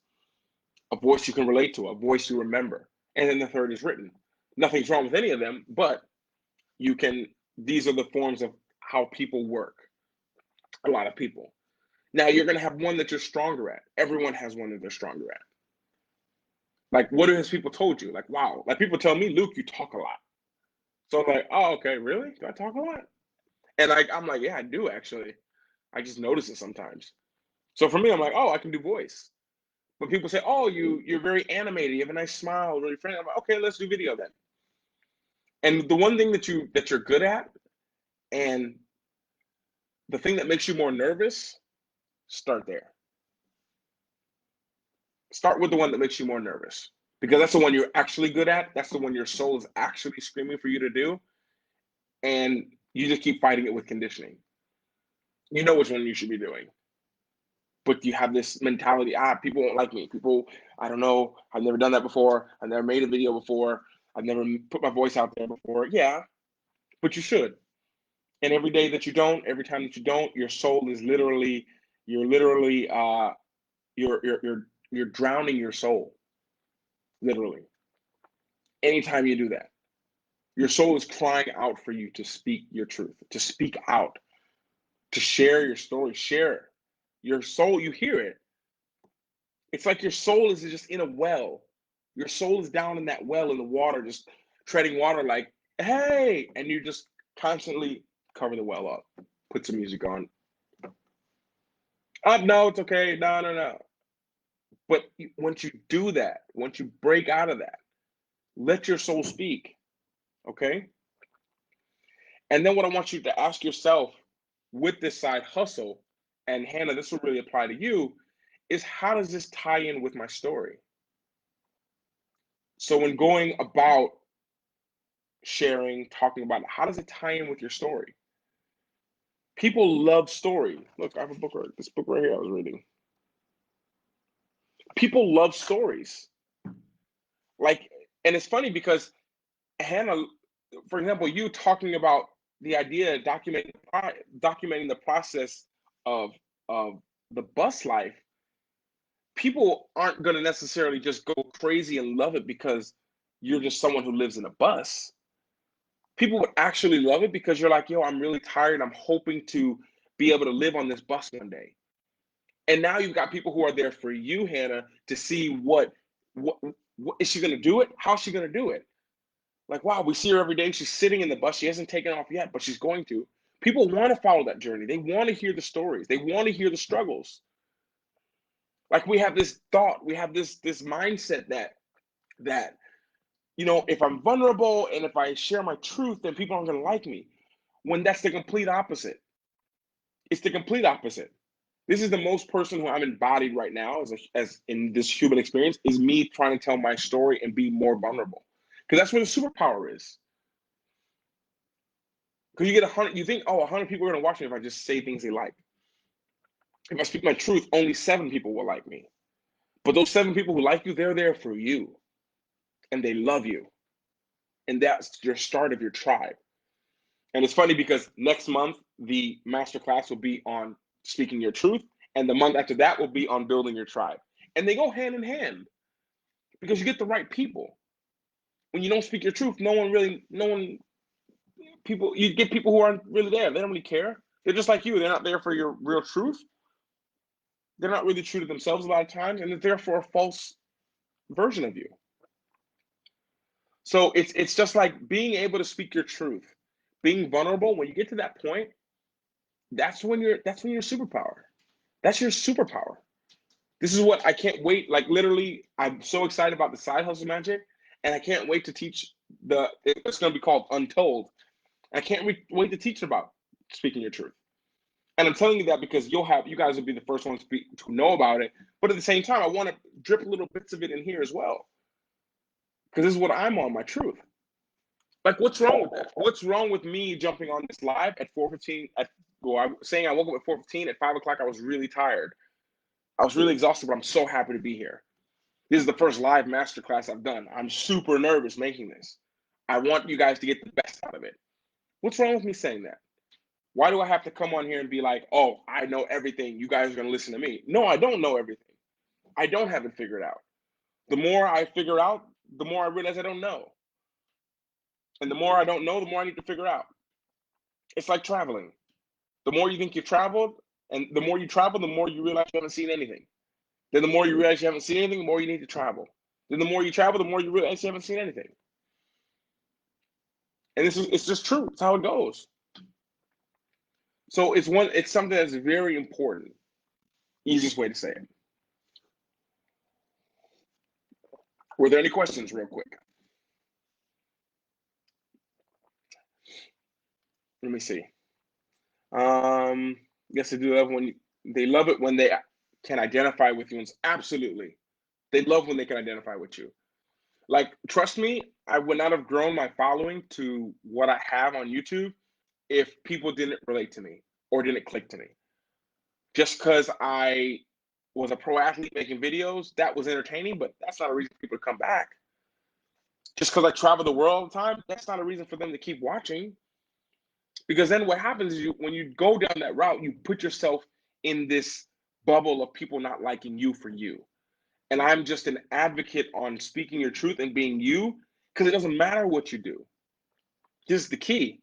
A voice you can relate to, a voice you remember. And then the third is written. Nothing's wrong with any of them, but these are the forms of how people work. A lot of people. Now you're going to have one that you're stronger at. Everyone has one that they're stronger at. Like, what has people told you? Like, wow. Like, people tell me, Luke, you talk a lot. So I'm like, oh, okay, really? Do I talk a lot? And I'm like, yeah, I do actually. I just notice it sometimes. So for me, I'm like, oh, I can do voice. But people say, oh, you're very animated. You have a nice smile, really friendly. I'm like, okay, let's do video then. And the one thing that you're good at, and the thing that makes you more nervous, start there. Start with the one that makes you more nervous, because that's the one you're actually good at. That's the one your soul is actually screaming for you to do. And you just keep fighting it with conditioning. You know which one you should be doing. But you have this mentality, people won't like me. People, I don't know. I've never done that before. I've never made a video before. I've never put my voice out there before. Yeah, but you should. And every day that you don't, every time that you don't, your soul is literally, you're drowning your soul. Literally. Anytime you do that, your soul is crying out for you to speak your truth, to speak out, to share your story, share your soul. You hear it. It's like your soul is just in a well. Your soul is down in that well in the water, just treading water like, hey, and you just constantly cover the well up. Put some music on. No, it's okay. No. But once you do that, once you break out of that, let your soul speak. Okay? And then what I want you to ask yourself with this side hustle, and Hannah, this will really apply to you, is how does this tie in with my story? So when going about sharing, talking about it, how does it tie in with your story? People love story. Look, I have a book this book right here I was reading. People love stories. Like, and it's funny because Hannah, for example, you talking about the idea of documenting the process of the bus life, people aren't going to necessarily just go crazy and love it because you're just someone who lives in a bus. People would actually love it because you're like, yo, I'm really tired. I'm hoping to be able to live on this bus one day. And now you've got people who are there for you, Hannah, to see what is she going to do it? How's she going to do it? Like, wow, we see her every day. She's sitting in the bus. She hasn't taken off yet, but she's going to. People want to follow that journey. They want to hear the stories. They want to hear the struggles. Like, we have this thought, we have this mindset that if I'm vulnerable and if I share my truth, then people aren't going to like me. When that's the complete opposite. It's the complete opposite. This is the most person who I'm embodied right now as in this human experience, is me trying to tell my story and be more vulnerable. Because that's where the superpower is. Because you get 100, you think, oh, 100 people are going to watch me if I just say things they like. If I speak my truth, only 7 people will like me. But those 7 people who like you, they're there for you. And they love you. And that's your start of your tribe. And it's funny because next month, the masterclass will be on speaking your truth. And the month after that will be on building your tribe. And they go hand in hand because you get the right people. When you don't speak your truth, you get people who aren't really there. They don't really care. They're just like you. They're not there for your real truth. they're not really true to themselves a lot of times, and they're therefore a false version of you. So it's just like being able to speak your truth, being vulnerable. When you get to that point, that's when you're superpower. That's your superpower. This is what I can't wait. Like literally, I'm so excited about the side hustle magic, and I can't wait to teach it's going to be called Untold. I can't wait to teach about speaking your truth. And I'm telling you that because you guys will be the first ones to know about it. But at the same time, I want to drip little bits of it in here as well, because this is what I'm on, my truth. Like, what's wrong with that? What's wrong with me jumping on this live at 4:15? Well, I'm saying I woke up at 4:15. At 5 o'clock, I was really tired. I was really exhausted, but I'm so happy to be here. This is the first live masterclass I've done. I'm super nervous making this. I want you guys to get the best out of it. What's wrong with me saying that? Why do I have to come on here and be like, oh, I know everything. You guys are going to listen to me? No, I don't know everything. I don't have it figured out. The more I figure out, the more I realize I don't know. And the more I don't know, the more I need to figure out. It's like traveling. The more you think you've traveled, and the more you travel, the more you realize you haven't seen anything. Then the more you realize you haven't seen anything, the more you need to travel. Then the more you travel, the more you realize you haven't seen anything. And it's just true. It's how it goes. So it's something that's very important. Easiest way to say it. Were there any questions real quick? Let me see. Yes, they do love when they love it when they can identify with you. Absolutely. They love when they can identify with you. Like, trust me, I would not have grown my following to what I have on YouTube if people didn't relate to me or didn't click to me. Just because I was a pro athlete making videos, that was entertaining, but that's not a reason for people to come back. Just because I travel the world all the time, that's not a reason for them to keep watching. Because then what happens is when you go down that route, you put yourself in this bubble of people not liking you for you. And I'm just an advocate on speaking your truth and being you, because it doesn't matter what you do. This is the key.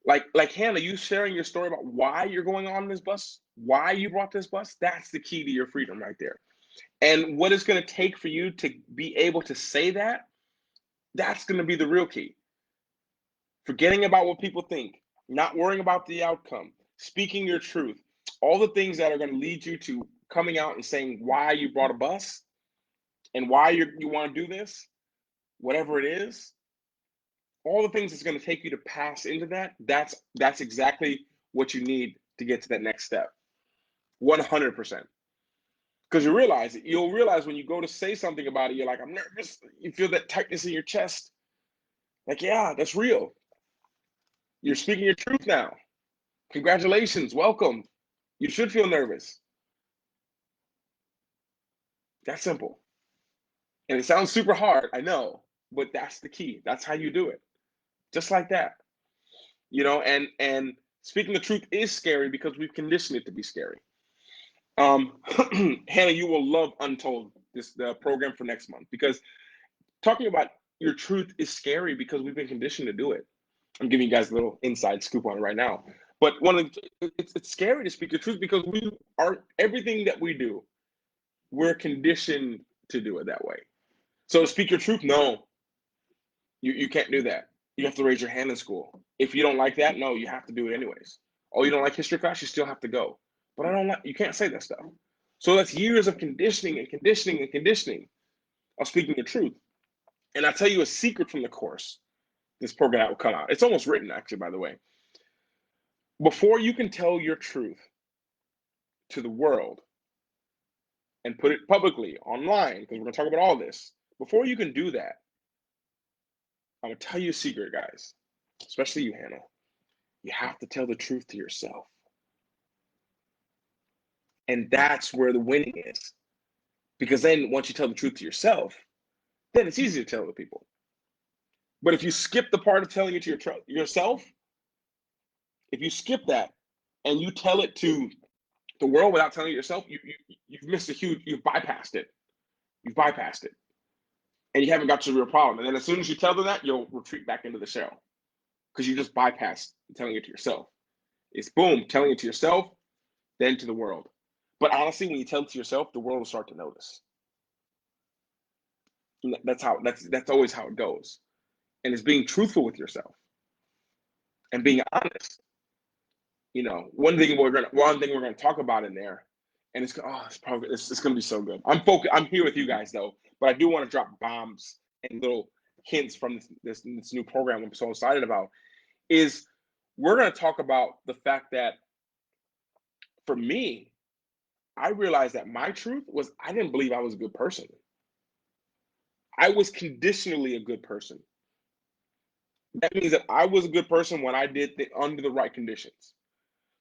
Like Hannah, you sharing your story about why you're going on this bus, why you brought this bus, that's the key to your freedom right there. And what it's going to take for you to be able to say that, that's going to be the real key. Forgetting about what people think, not worrying about the outcome, speaking your truth, all the things that are going to lead you to coming out and saying why you brought a bus and why you want to do this, whatever it is, all the things that's going to take you to pass into that's exactly what you need to get to that next step. 100%. Because you'll realize when you go to say something about it, you're like, I'm nervous. You feel that tightness in your chest. Like, yeah, that's real. You're speaking your truth now. Congratulations, welcome. You should feel nervous. That's simple. And it sounds super hard, I know, but that's the key. That's how you do it. Just like that. And speaking the truth is scary because we've conditioned it to be scary. Hannah, you will love Untold, the program for next month, because talking about your truth is scary because we've been conditioned to do it. I'm giving you guys a little inside scoop on it right now. But it's scary to speak the truth because we are everything that we do, we're conditioned to do it that way. So to speak your truth, no, you can't do that. You have to raise your hand in school. If you don't like that, no, you have to do it anyways. Oh, you don't like history class, you still have to go. But you can't say that stuff. So that's years of conditioning and conditioning and conditioning of speaking the truth. And I'll tell you a secret from the course, this program that will come out. It's almost written, actually, by the way. Before you can tell your truth to the world and put it publicly online, because we're going to talk about all this, before you can do that, I'm going to tell you a secret, guys, especially you, Hannah. You have to tell the truth to yourself. And that's where the winning is. Because then once you tell the truth to yourself, then it's easy to tell other people. But if you skip the part of telling it to yourself, if you skip that and you tell it to the world without telling it yourself, you've missed you've bypassed it. You've bypassed it. And you haven't got to the real problem. And then as soon as you tell them that, you'll retreat back into the shell because you just bypassed telling it to yourself. It's boom, telling it to yourself, then to the world. But honestly, when you tell it to yourself, the world will start to notice. That's always how it goes. And it's being truthful with yourself and being honest. One thing we're gonna talk about in there, and it's gonna be so good. I'm here with you guys though, but I do want to drop bombs and little hints from this new program I'm so excited about. Is we're gonna talk about the fact that for me, I realized that my truth was I didn't believe I was a good person. I was conditionally a good person. That means that I was a good person when I did under the right conditions.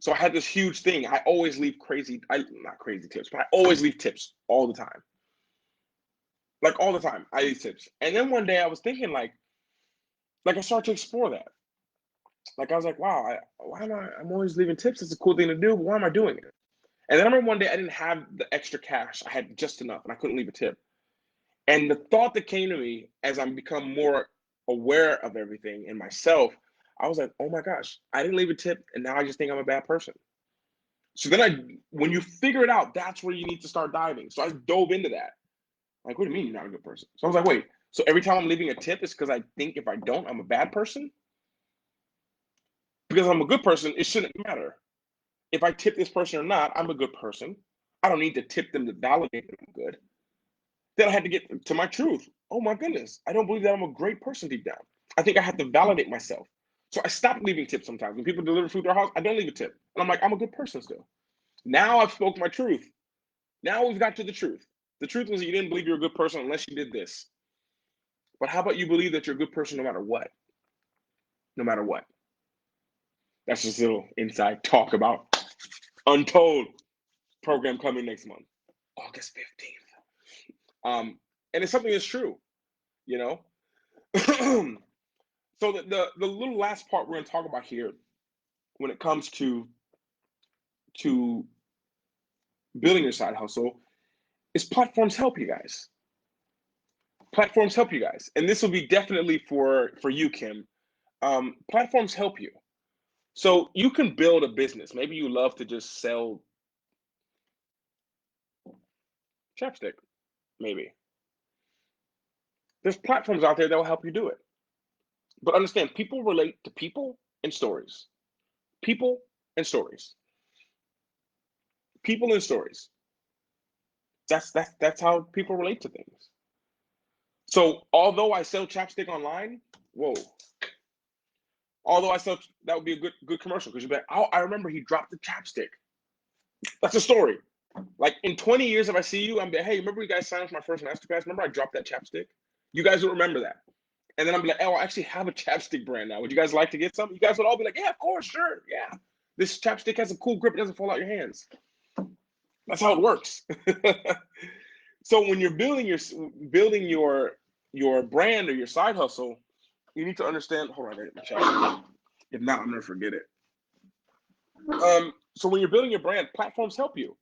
So I had this huge thing. I always leave not crazy tips, but I always leave tips all the time. Like all the time, I leave tips. And then one day I was thinking like I started to explore that. Like I was like, wow, I'm always leaving tips. It's a cool thing to do, but why am I doing it? And then I remember one day I didn't have the extra cash. I had just enough and I couldn't leave a tip. And the thought that came to me as I'm become more aware of everything in myself, I was like, oh my gosh, I didn't leave a tip and now I just think I'm a bad person. So then when you figure it out, that's where you need to start diving. So I dove into that. Like, what do you mean you're not a good person? So I was like, wait, so every time I'm leaving a tip, it's because I think if I don't, I'm a bad person? Because I'm a good person, it shouldn't matter. If I tip this person or not, I'm a good person. I don't need to tip them to validate that I'm good. Then I had to get to my truth. Oh my goodness, I don't believe that I'm a great person deep down. I think I have to validate myself. So I stopped leaving tips sometimes. When people deliver food to our house, I don't leave a tip. And I'm like, I'm a good person still. Now I've spoke my truth. Now we've got to the truth. The truth was you didn't believe you're a good person unless you did this. But how about you believe that you're a good person no matter what? No matter what. That's just a little inside talk about Untold program coming next month, August 15th. And it's something that's true, you know? So the little last part we're going to talk about here when it comes to building your side hustle is platforms help you guys. Platforms help you guys. And this will be definitely for you, Kim. Platforms help you. So you can build a business. Maybe you love to just sell chapstick, maybe. There's platforms out there that will help you do it. But understand, people relate to people and stories. People and stories. People and stories. That's how people relate to things. So although I sell chapstick online, whoa. Although I sell that would be a good commercial because you'd be like, oh, I remember he dropped the chapstick. That's a story. Like in 20 years, if I see you, I'm like, hey, remember you guys signed up for my first masterclass? Remember I dropped that chapstick? You guys will remember that. And then I'm like, oh, I actually have a chapstick brand now. Would you guys like to get some? You guys would all be like, yeah, of course, sure, yeah. This chapstick has a cool grip; it doesn't fall out your hands. That's how it works. So when you're building your brand or your side hustle, you need to understand. Hold on, I get my chapstick. If not, I'm gonna forget it. So when you're building your brand, platforms help you.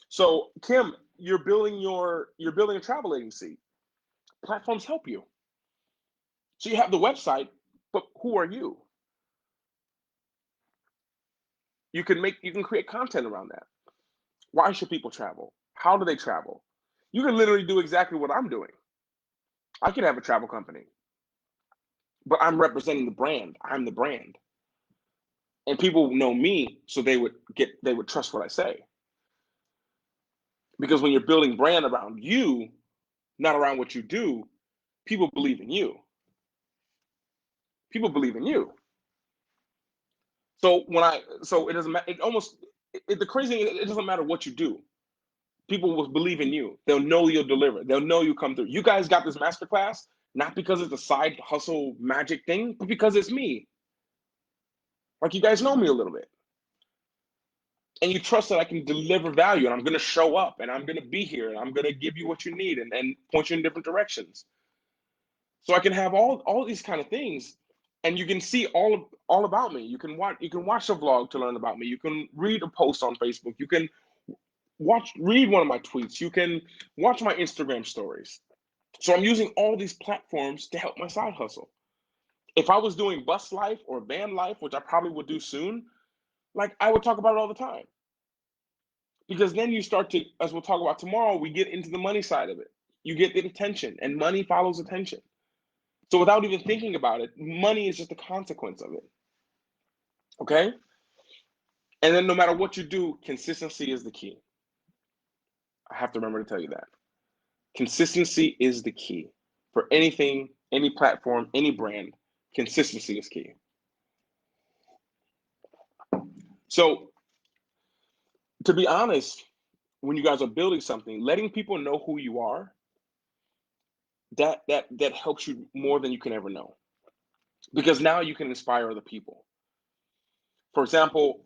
So Kim, you're building a travel agency. Platforms help you. So you have the website, but who are you? You can create content around that. Why should people travel? How do they travel? You can literally do exactly what I'm doing. I can have a travel company, but I'm representing the brand. I'm the brand. And people know me, so they would trust what I say. Because when you're building brand around you, not around what you do, people believe in you. People believe in you. So it doesn't matter. The crazy thing is, it doesn't matter what you do. People will believe in you. They'll know you'll deliver. They'll know you come through. You guys got this masterclass not because it's a side hustle magic thing, but because it's me. Like you guys know me a little bit, and you trust that I can deliver value, and I'm going to show up, and I'm going to be here, and I'm going to give you what you need, and point you in different directions. So I can have all these kind of things, and you can see all about me. You can watch a vlog to learn about me. You can read a post on Facebook. You can read one of my tweets. You can watch my Instagram stories. So I'm using all these platforms to help my side hustle. If I was doing bus life or van life, which I probably would do soon, like I would talk about it all the time. Because then you start to, as we'll talk about tomorrow, we get into the money side of it. You get the attention, and money follows attention. So without even thinking about it, money is just a consequence of it. Okay? And then no matter what you do, consistency is the key. I have to remember to tell you that. Consistency is the key. For anything, any platform, any brand, consistency is key. So, to be honest, when you guys are building something, letting people know who you are, that helps you more than you can ever know. Because now you can inspire other people. For example,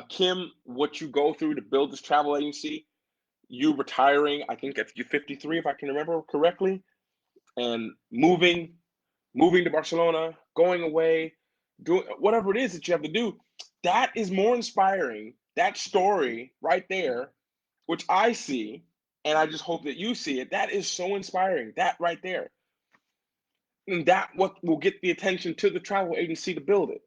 Kim, what you go through to build this travel agency, you retiring, I think you're 53, if I can remember correctly, and moving to Barcelona, going away, doing whatever it is that you have to do, that is more inspiring. That story right there, which I see, and I just hope that you see it, that is so inspiring. That right there. And that what will get the attention to the travel agency to build it.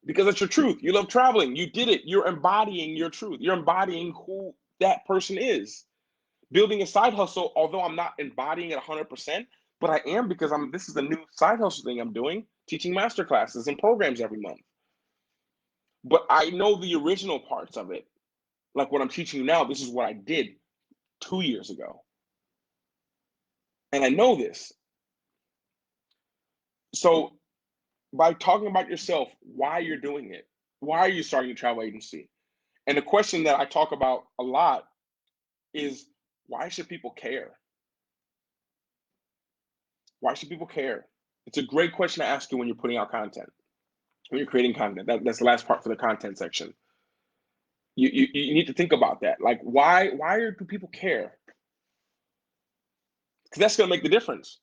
Because it's your truth. You love traveling. You did it. You're embodying your truth. You're embodying who that person is. Building a side hustle, although I'm not embodying it 100%, but I am because this is a new side hustle thing I'm doing, teaching master classes and programs every month. But I know the original parts of it. Like what I'm teaching you now, this is what I did 2 years ago. And I know this. So by talking about yourself, why you're doing it, why are you starting a travel agency? And the question that I talk about a lot is, why should people care? Why should people care? It's a great question to ask you when you're putting out content, when you're creating content. That's the last part for the content section. You need to think about that. Like, why do people care? Because that's going to make the difference.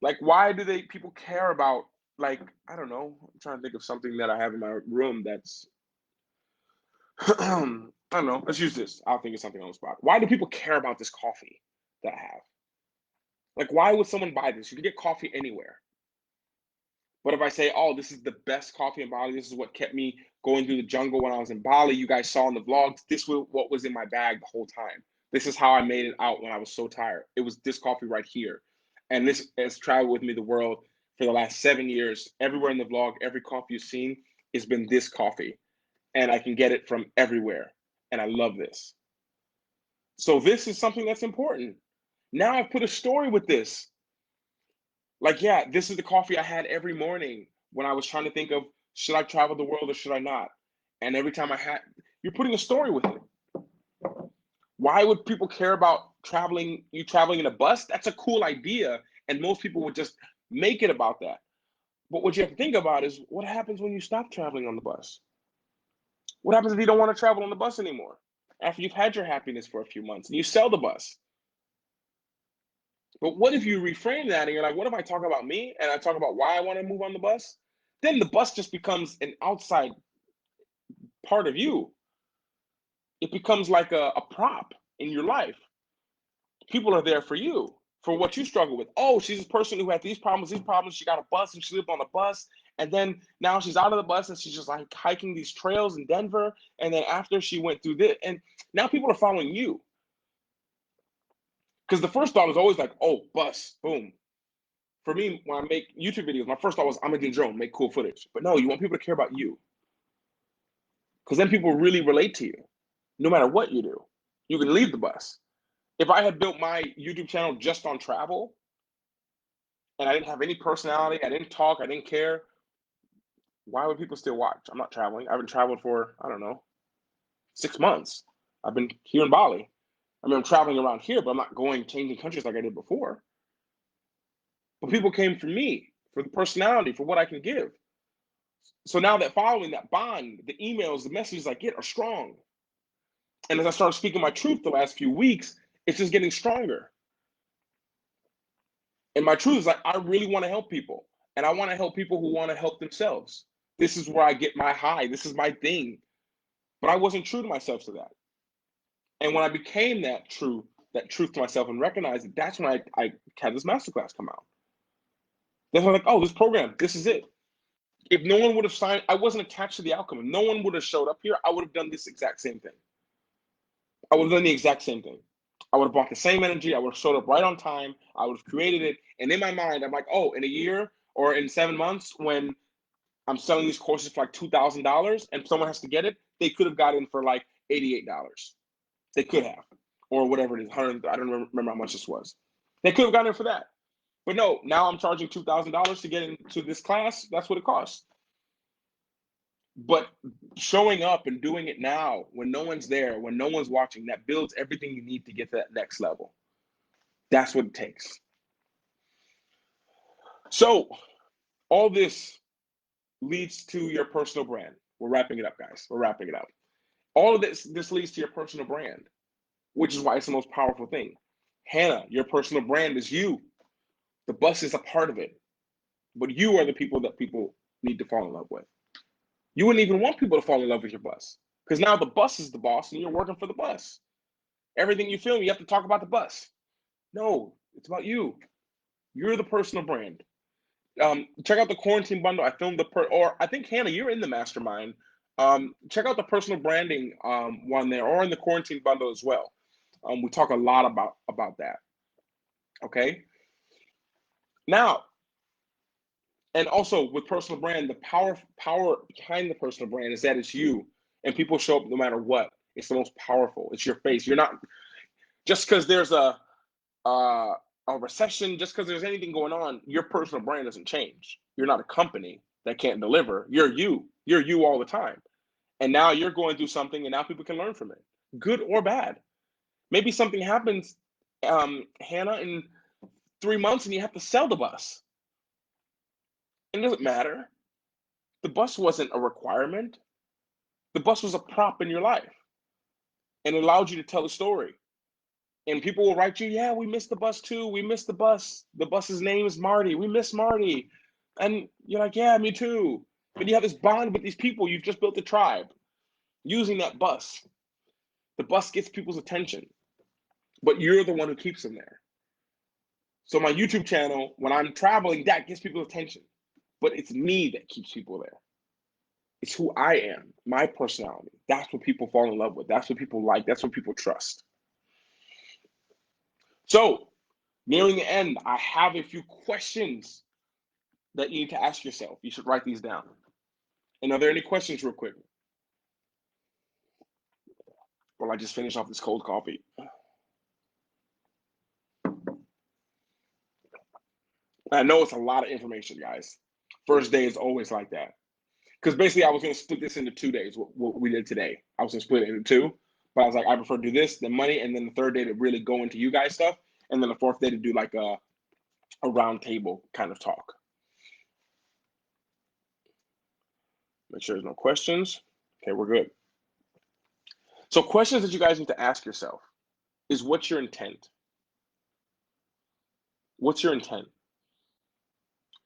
Like, why do people care about, like, I don't know. I'm trying to think of something that I have in my room that's, I don't know. Let's use this. I'll think of something on the spot. Why do people care about this coffee that I have? Like, why would someone buy this? You can get coffee anywhere. But if I say, oh, this is the best coffee in Bali, this is what kept me going through the jungle when I was in Bali, you guys saw in the vlogs, this was what was in my bag the whole time. This is how I made it out when I was so tired. It was this coffee right here. And this has traveled with me the world for the last 7 years. Everywhere in the vlog, every coffee you've seen has been this coffee. And I can get it from everywhere. And I love this. So this is something that's important. Now I've put a story with this. Like, yeah, this is the coffee I had every morning when I was trying to think of, should I travel the world or should I not? And every time you're putting a story with it. Why would people care about you traveling in a bus? That's a cool idea. And most people would just make it about that. But what you have to think about is, what happens when you stop traveling on the bus? What happens if you don't want to travel on the bus anymore? After you've had your happiness for a few months and you sell the bus? But what if you reframe that and you're like, what if I talk about me and I talk about why I want to move on the bus? Then the bus just becomes an outside part of you. It becomes like a prop in your life. People are there for you, for what you struggle with. Oh, she's a person who had these problems. She got a bus and she lived on a bus. And then now she's out of the bus and she's just like hiking these trails in Denver. And then after she went through this, and now people are following you. Because the first thought is always like, oh, bus, boom. For me, when I make YouTube videos, my first thought was, I'm gonna get a drone, make cool footage. But no, you want people to care about you. Because then people really relate to you, no matter what you do. You can leave the bus. If I had built my YouTube channel just on travel, and I didn't have any personality, I didn't talk, I didn't care, why would people still watch? I'm not traveling. I haven't traveled for, I don't know, 6 months. I've been here in Bali. I mean, I'm traveling around here, but I'm not going changing countries like I did before. But people came for me, for the personality, for what I can give. So now that following, that bond, the emails, the messages I get are strong. And as I started speaking my truth the last few weeks, it's just getting stronger. And my truth is like, I really want to help people. And I want to help people who want to help themselves. This is where I get my high. This is my thing. But I wasn't true to myself to that. And when I became that truth to myself and recognized it, that's when I had this masterclass come out. Then I'm like, oh, this program, this is it. If no one would have signed, I wasn't attached to the outcome. If no one would have showed up here, I would have done this exact same thing. I would have done the exact same thing. I would have brought the same energy. I would have showed up right on time. I would have created it. And in my mind, I'm like, oh, in a year or in 7 months, when I'm selling these courses for like $2,000 and someone has to get it, they could have got in for like $88. They could have, or whatever it is, 100. I don't remember how much this was. They could have gotten in for that. But no, now I'm charging $2,000 to get into this class. That's what it costs. But showing up and doing it now when no one's there, when no one's watching, that builds everything you need to get to that next level. That's what it takes. So all this leads to your personal brand. We're wrapping it up, guys. We're wrapping it up. All of this leads to your personal brand, which is why it's the most powerful thing. Hannah, your personal brand is you. The bus is a part of it, but you are the people that people need to fall in love with. You wouldn't even want people to fall in love with your bus, because now the bus is the boss and you're working for the bus. Everything you film, you have to talk about the bus. No, it's about you. You're the personal brand. Check out the quarantine bundle. I filmed or I think Hannah, you're in the mastermind. Check out the personal branding one there, or in the quarantine bundle as well. We talk a lot about that. Okay. Now, and also with personal brand, the power behind the personal brand is that it's you, and people show up no matter what. It's the most powerful. It's your face. You're not just because there's uh, a recession, just because there's anything going on. Your personal brand doesn't change. You're not a company that can't deliver. You're you. You're you all the time. And now you're going through something, and now people can learn from it, good or bad. Maybe something happens, Hannah, in 3 months, and you have to sell the bus. It doesn't matter. The bus wasn't a requirement. The bus was a prop in your life, and it allowed you to tell a story. And people will write you, yeah, we missed the bus too. We missed the bus. The bus's name is Marty. We miss Marty. And you're like, yeah, me too. But you have this bond with these people. You've just built a tribe using that bus. The bus gets people's attention, but you're the one who keeps them there. So my YouTube channel, when I'm traveling, that gets people's attention. But it's me that keeps people there. It's who I am, my personality. That's what people fall in love with. That's what people like. That's what people trust. So, nearing the end, I have a few questions that you need to ask yourself. You should write these down. And are there any questions, real quick? Well, I just finished off this cold coffee. I know it's a lot of information, guys. First day is always like that. Because basically, I was going to split this into 2 days, what we did today. I was going to split it into two, but I was like, I prefer to do this, the money, and then the third day to really go into you guys stuff, and then the fourth day to do like a round table kind of talk. Make sure there's no questions. Okay, we're good. So questions that you guys need to ask yourself is, what's your intent? What's your intent?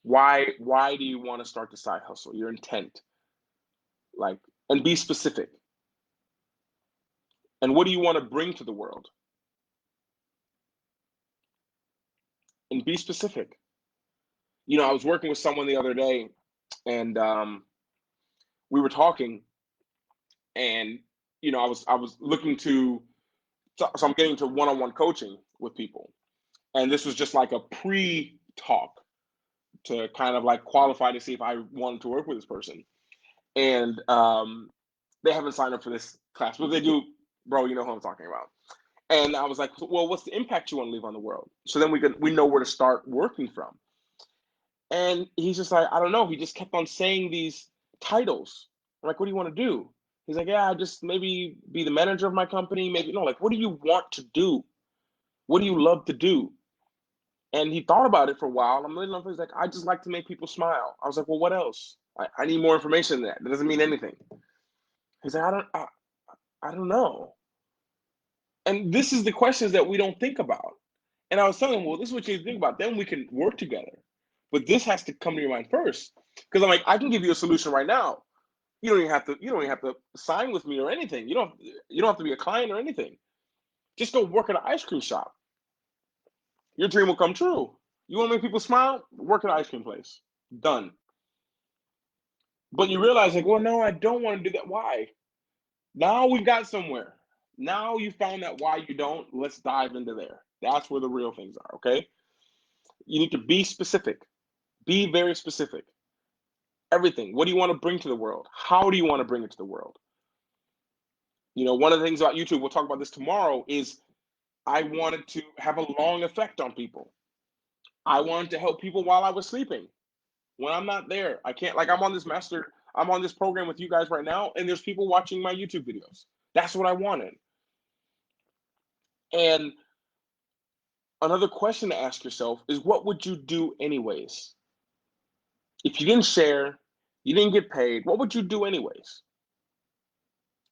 Why do you want to start the side hustle? Your intent. Like, and be specific. And what do you want to bring to the world? And be specific. You know, I was working with someone the other day, and we were talking, and you know, I was looking to, so I'm getting to one-on-one coaching with people, and this was just like a pre-talk to kind of like qualify to see if I wanted to work with this person. And they haven't signed up for this class, but they do, bro. You know who I'm talking about. And I was like, well, what's the impact you want to leave on the world? So then we know where to start working from. And he's just like, I don't know. He just kept on saying these titles. I'm like, what do you want to do? He's like, yeah, just maybe be the manager of my company. Maybe no, like, what do you want to do? What do you love to do? And he thought about it for a while. I'm really, he's like, I just like to make people smile. I was like, well, what else? I need more information than that. That doesn't mean anything. He's like, I don't know. And this is the questions that we don't think about. And I was telling him, well, this is what you think about. Then we can work together. But this has to come to your mind first. Because I'm like, I can give you a solution right now. You don't even have to sign with me or anything. You don't have to be a client or anything. Just go work at an ice cream shop. Your dream will come true. You want to make people smile? Work at an ice cream place. Done. But you realize, like, well, no, I don't want to do that. Why? Now we've got somewhere. Now you found that why you don't. Let's dive into there. That's where the real things are, okay? You need to be specific. Be very specific. Everything. What do you want to bring to the world? How do you want to bring it to the world? You know, one of the things about YouTube, we'll talk about this tomorrow, is I wanted to have a long effect on people. I wanted to help people while I was sleeping. When I'm not there, I can't, like, I'm on this program with you guys right now, and there's people watching my YouTube videos. That's what I wanted. And another question to ask yourself is, what would you do anyways? If you didn't share, you didn't get paid, what would you do anyways?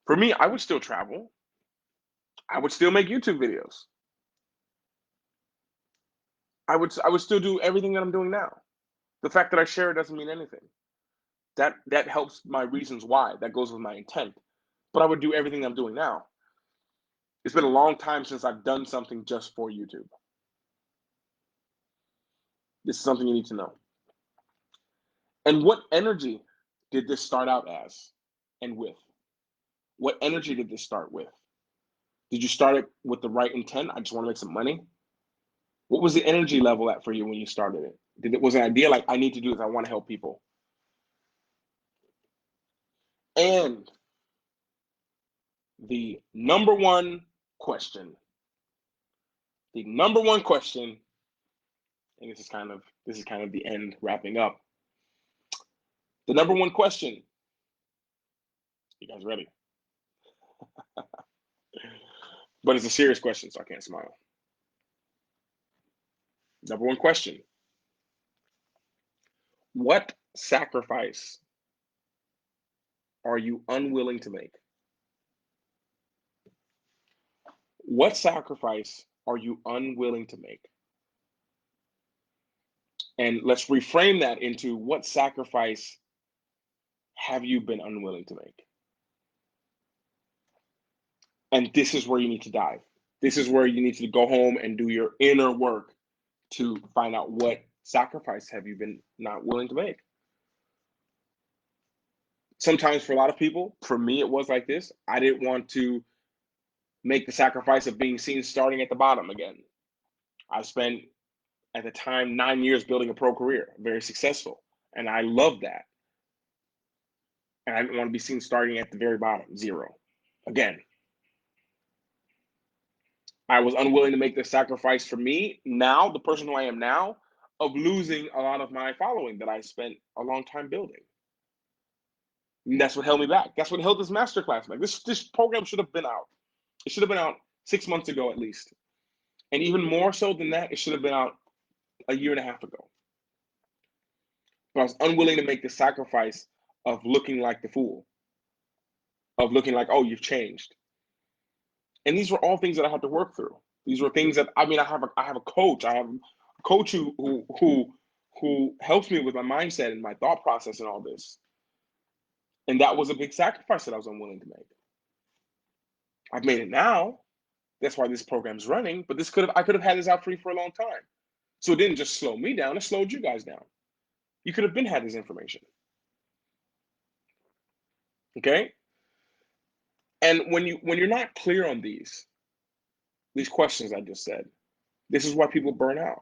For me, I would still travel. I would still make YouTube videos. I would still do everything that I'm doing now. The fact that I share it doesn't mean anything. That helps my reasons why. That goes with my intent. But I would do everything I'm doing now. It's been a long time since I've done something just for YouTube. This is something you need to know. And what energy did this start out as and with? What energy did this start with? Did you start it with the right intent? I just want to make some money. What was the energy level at for you when you started it? Was an idea like, I need to do this, I want to help people? And the number one question, and this is kind of the end, wrapping up. The number one question, you guys ready? But it's a serious question, so I can't smile. Number one question: what sacrifice are you unwilling to make? What sacrifice are you unwilling to make? And let's reframe that into, what sacrifice have you been unwilling to make? And this is where you need to dive. This is where you need to go home and do your inner work to find out, what sacrifice have you been not willing to make? Sometimes for a lot of people, for me, it was like this. I didn't want to make the sacrifice of being seen starting at the bottom again. I spent, at the time, 9 years building a pro career, very successful. And I loved that. And I didn't want to be seen starting at the very bottom, zero, again. I was unwilling to make the sacrifice for me, now, the person who I am now, of losing a lot of my following that I spent a long time building. And that's what held me back. That's what held this masterclass back. This program should have been out. It should have been out 6 months ago at least. And even more so than that, it should have been out a year and a half ago. But I was unwilling to make the sacrifice of looking like the fool, of looking like, oh, you've changed. And these were all things that I had to work through. These were things that, I mean, I have a coach. I have a coach who helps me with my mindset and my thought process and all this. And that was a big sacrifice that I was unwilling to make. I've made it now. That's why this program's running. But I could have had this out free for a long time. So it didn't just slow me down, it slowed you guys down. You could have been had this information. Okay? And when you're not clear on these questions I just said, this is why people burn out.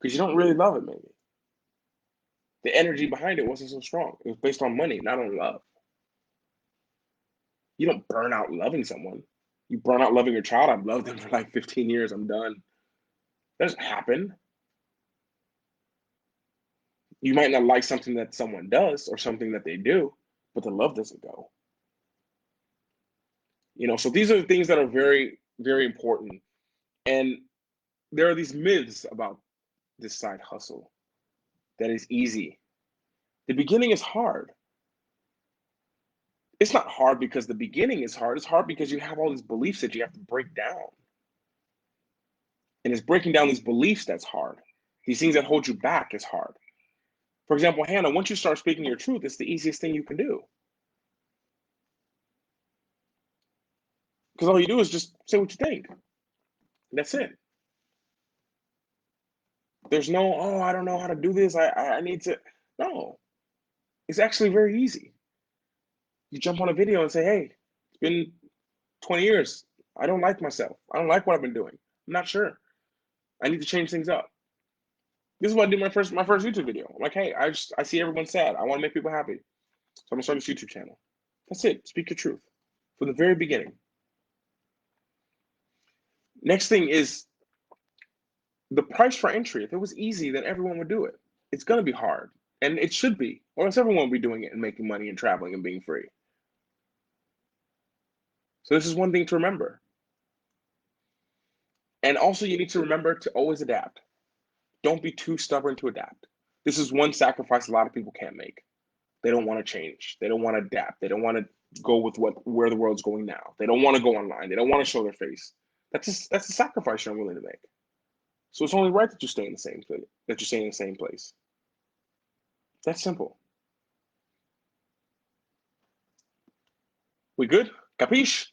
Because you don't really love it, maybe. The energy behind it wasn't so strong. It was based on money, not on love. You don't burn out loving someone. You burn out loving your child. I've loved them for like 15 years. I'm done. That doesn't happen. You might not like something that someone does or something that they do, but the love doesn't go. So these are the things that are very, very important. And there are these myths about this side hustle that is easy. The beginning is hard. It's not hard because the beginning is hard. It's hard because you have all these beliefs that you have to break down. And it's breaking down these beliefs that's hard. These things that hold you back is hard. For example, Hannah, once you start speaking your truth, it's the easiest thing you can do. Because all you do is just say what you think. That's it. There's no, oh, I don't know how to do this. I need to. No. It's actually very easy. You jump on a video and say, hey, it's been 20 years. I don't like myself. I don't like what I've been doing. I'm not sure. I need to change things up. This is what I did my first YouTube video. I'm like, hey, I see everyone sad. I want to make people happy. So I'm gonna start this YouTube channel. That's it. Speak your truth from the very beginning. Next thing is the price for entry. If it was easy, then everyone would do it. It's gonna be hard. And it should be, or else everyone would be doing it and making money and traveling and being free. So this is one thing to remember. And also you need to remember to always adapt. Don't be too stubborn to adapt. This is one sacrifice a lot of people can't make. They don't want to change. They don't want to adapt. They don't want to go with where the world's going now. They don't want to go online. They don't want to show their face. That's a sacrifice you're unwilling to make. So it's only right that you stay in the same place. That you stay in the same place. That's simple. We good? Capiche?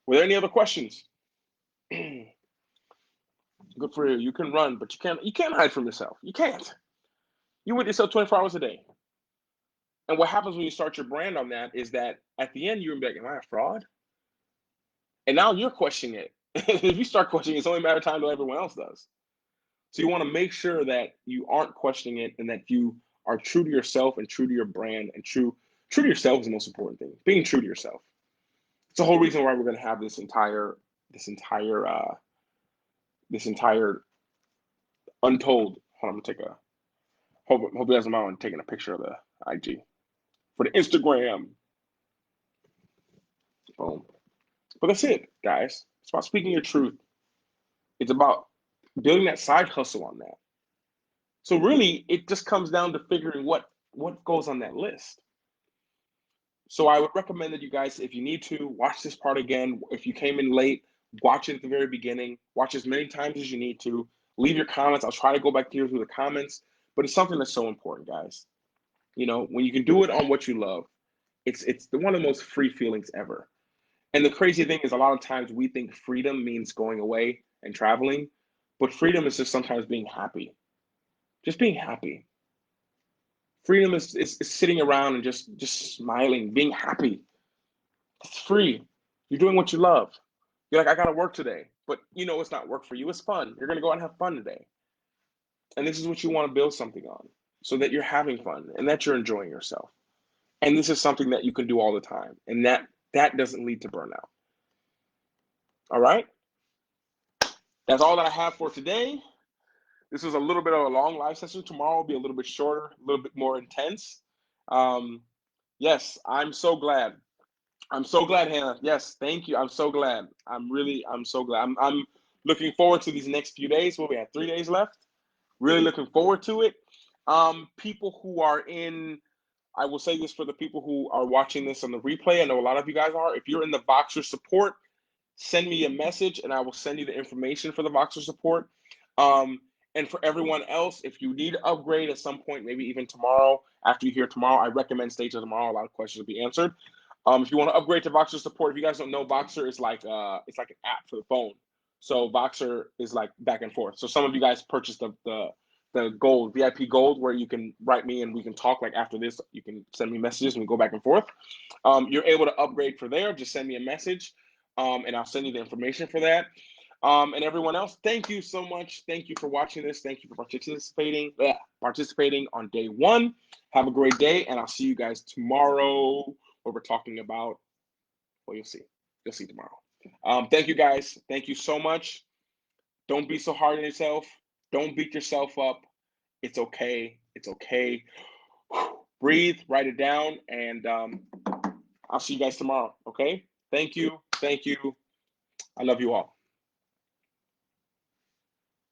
Were there any other questions? Good for you. You can run, but you can't hide from yourself. You can't. You with yourself 24 hours a day. And what happens when you start your brand on that is that at the end you're gonna be like, am I a fraud? And now you're questioning it. If you start questioning it, it's only a matter of time till everyone else does. So you want to make sure that you aren't questioning it and that you are true to yourself and true to your brand and true to yourself is the most important thing. Being true to yourself. It's the whole reason why we're going to have this entire untold. Hold on, I'm gonna take a hope you guys don't mind taking a picture of the IG for the Instagram. Boom. But that's it, guys. It's about speaking your truth. It's about building that side hustle on that. So really, it just comes down to figuring what goes on that list. So I would recommend that you guys, if you need to, watch this part again. If you came in late, watch it at the very beginning. Watch as many times as you need to. Leave your comments. I'll try to go back through the comments. But it's something that's so important, guys. You know, when you can do it on what you love, it's one of the most free feelings ever. And the crazy thing is, a lot of times we think freedom means going away and traveling, but freedom is just sometimes being happy. Just being happy. Freedom is sitting around and just smiling, being happy. It's free. You're doing what you love. You're like, I gotta work today, but you know it's not work for you. It's fun. You're gonna go out and have fun today. And this is what you want to build something on, so that you're having fun and that you're enjoying yourself. And this is something that you can do all the time, and that doesn't lead to burnout. All right. That's all that I have for today. This was a little bit of a long live session. Tomorrow will be a little bit shorter, a little bit more intense. Yes, I'm so glad. I'm so glad, Hannah. Yes, thank you. I'm so glad. I'm so glad. I'm looking forward to these next few days. Well, we have 3 days left. Really looking forward to it. People who are in, I will say this for the people who are watching this on the replay. I know a lot of you guys are. If you're in the Voxer support, send me a message and I will send you the information for the Voxer support. And for everyone else, if you need to upgrade at some point, maybe even tomorrow, after you hear tomorrow, I recommend stay till tomorrow. A lot of questions will be answered. If you want to upgrade to Voxer support, if you guys don't know, Voxer is like it's like an app for the phone. So Voxer is like back and forth. So some of you guys purchased the gold, VIP gold, where you can write me and we can talk. Like after this, you can send me messages and we go back and forth. You're able to upgrade for there. Just send me a message, and I'll send you the information for that. And everyone else, thank you so much. Thank you for watching this. Thank you for participating on day one. Have a great day, and I'll see you guys tomorrow, where we're talking about, well, you'll see. You'll see tomorrow. Thank you, guys. Thank you so much. Don't be so hard on yourself. Don't beat yourself up. It's okay. It's okay. Breathe, write it down, and I'll see you guys tomorrow, okay? Thank you. Thank you. I love you all.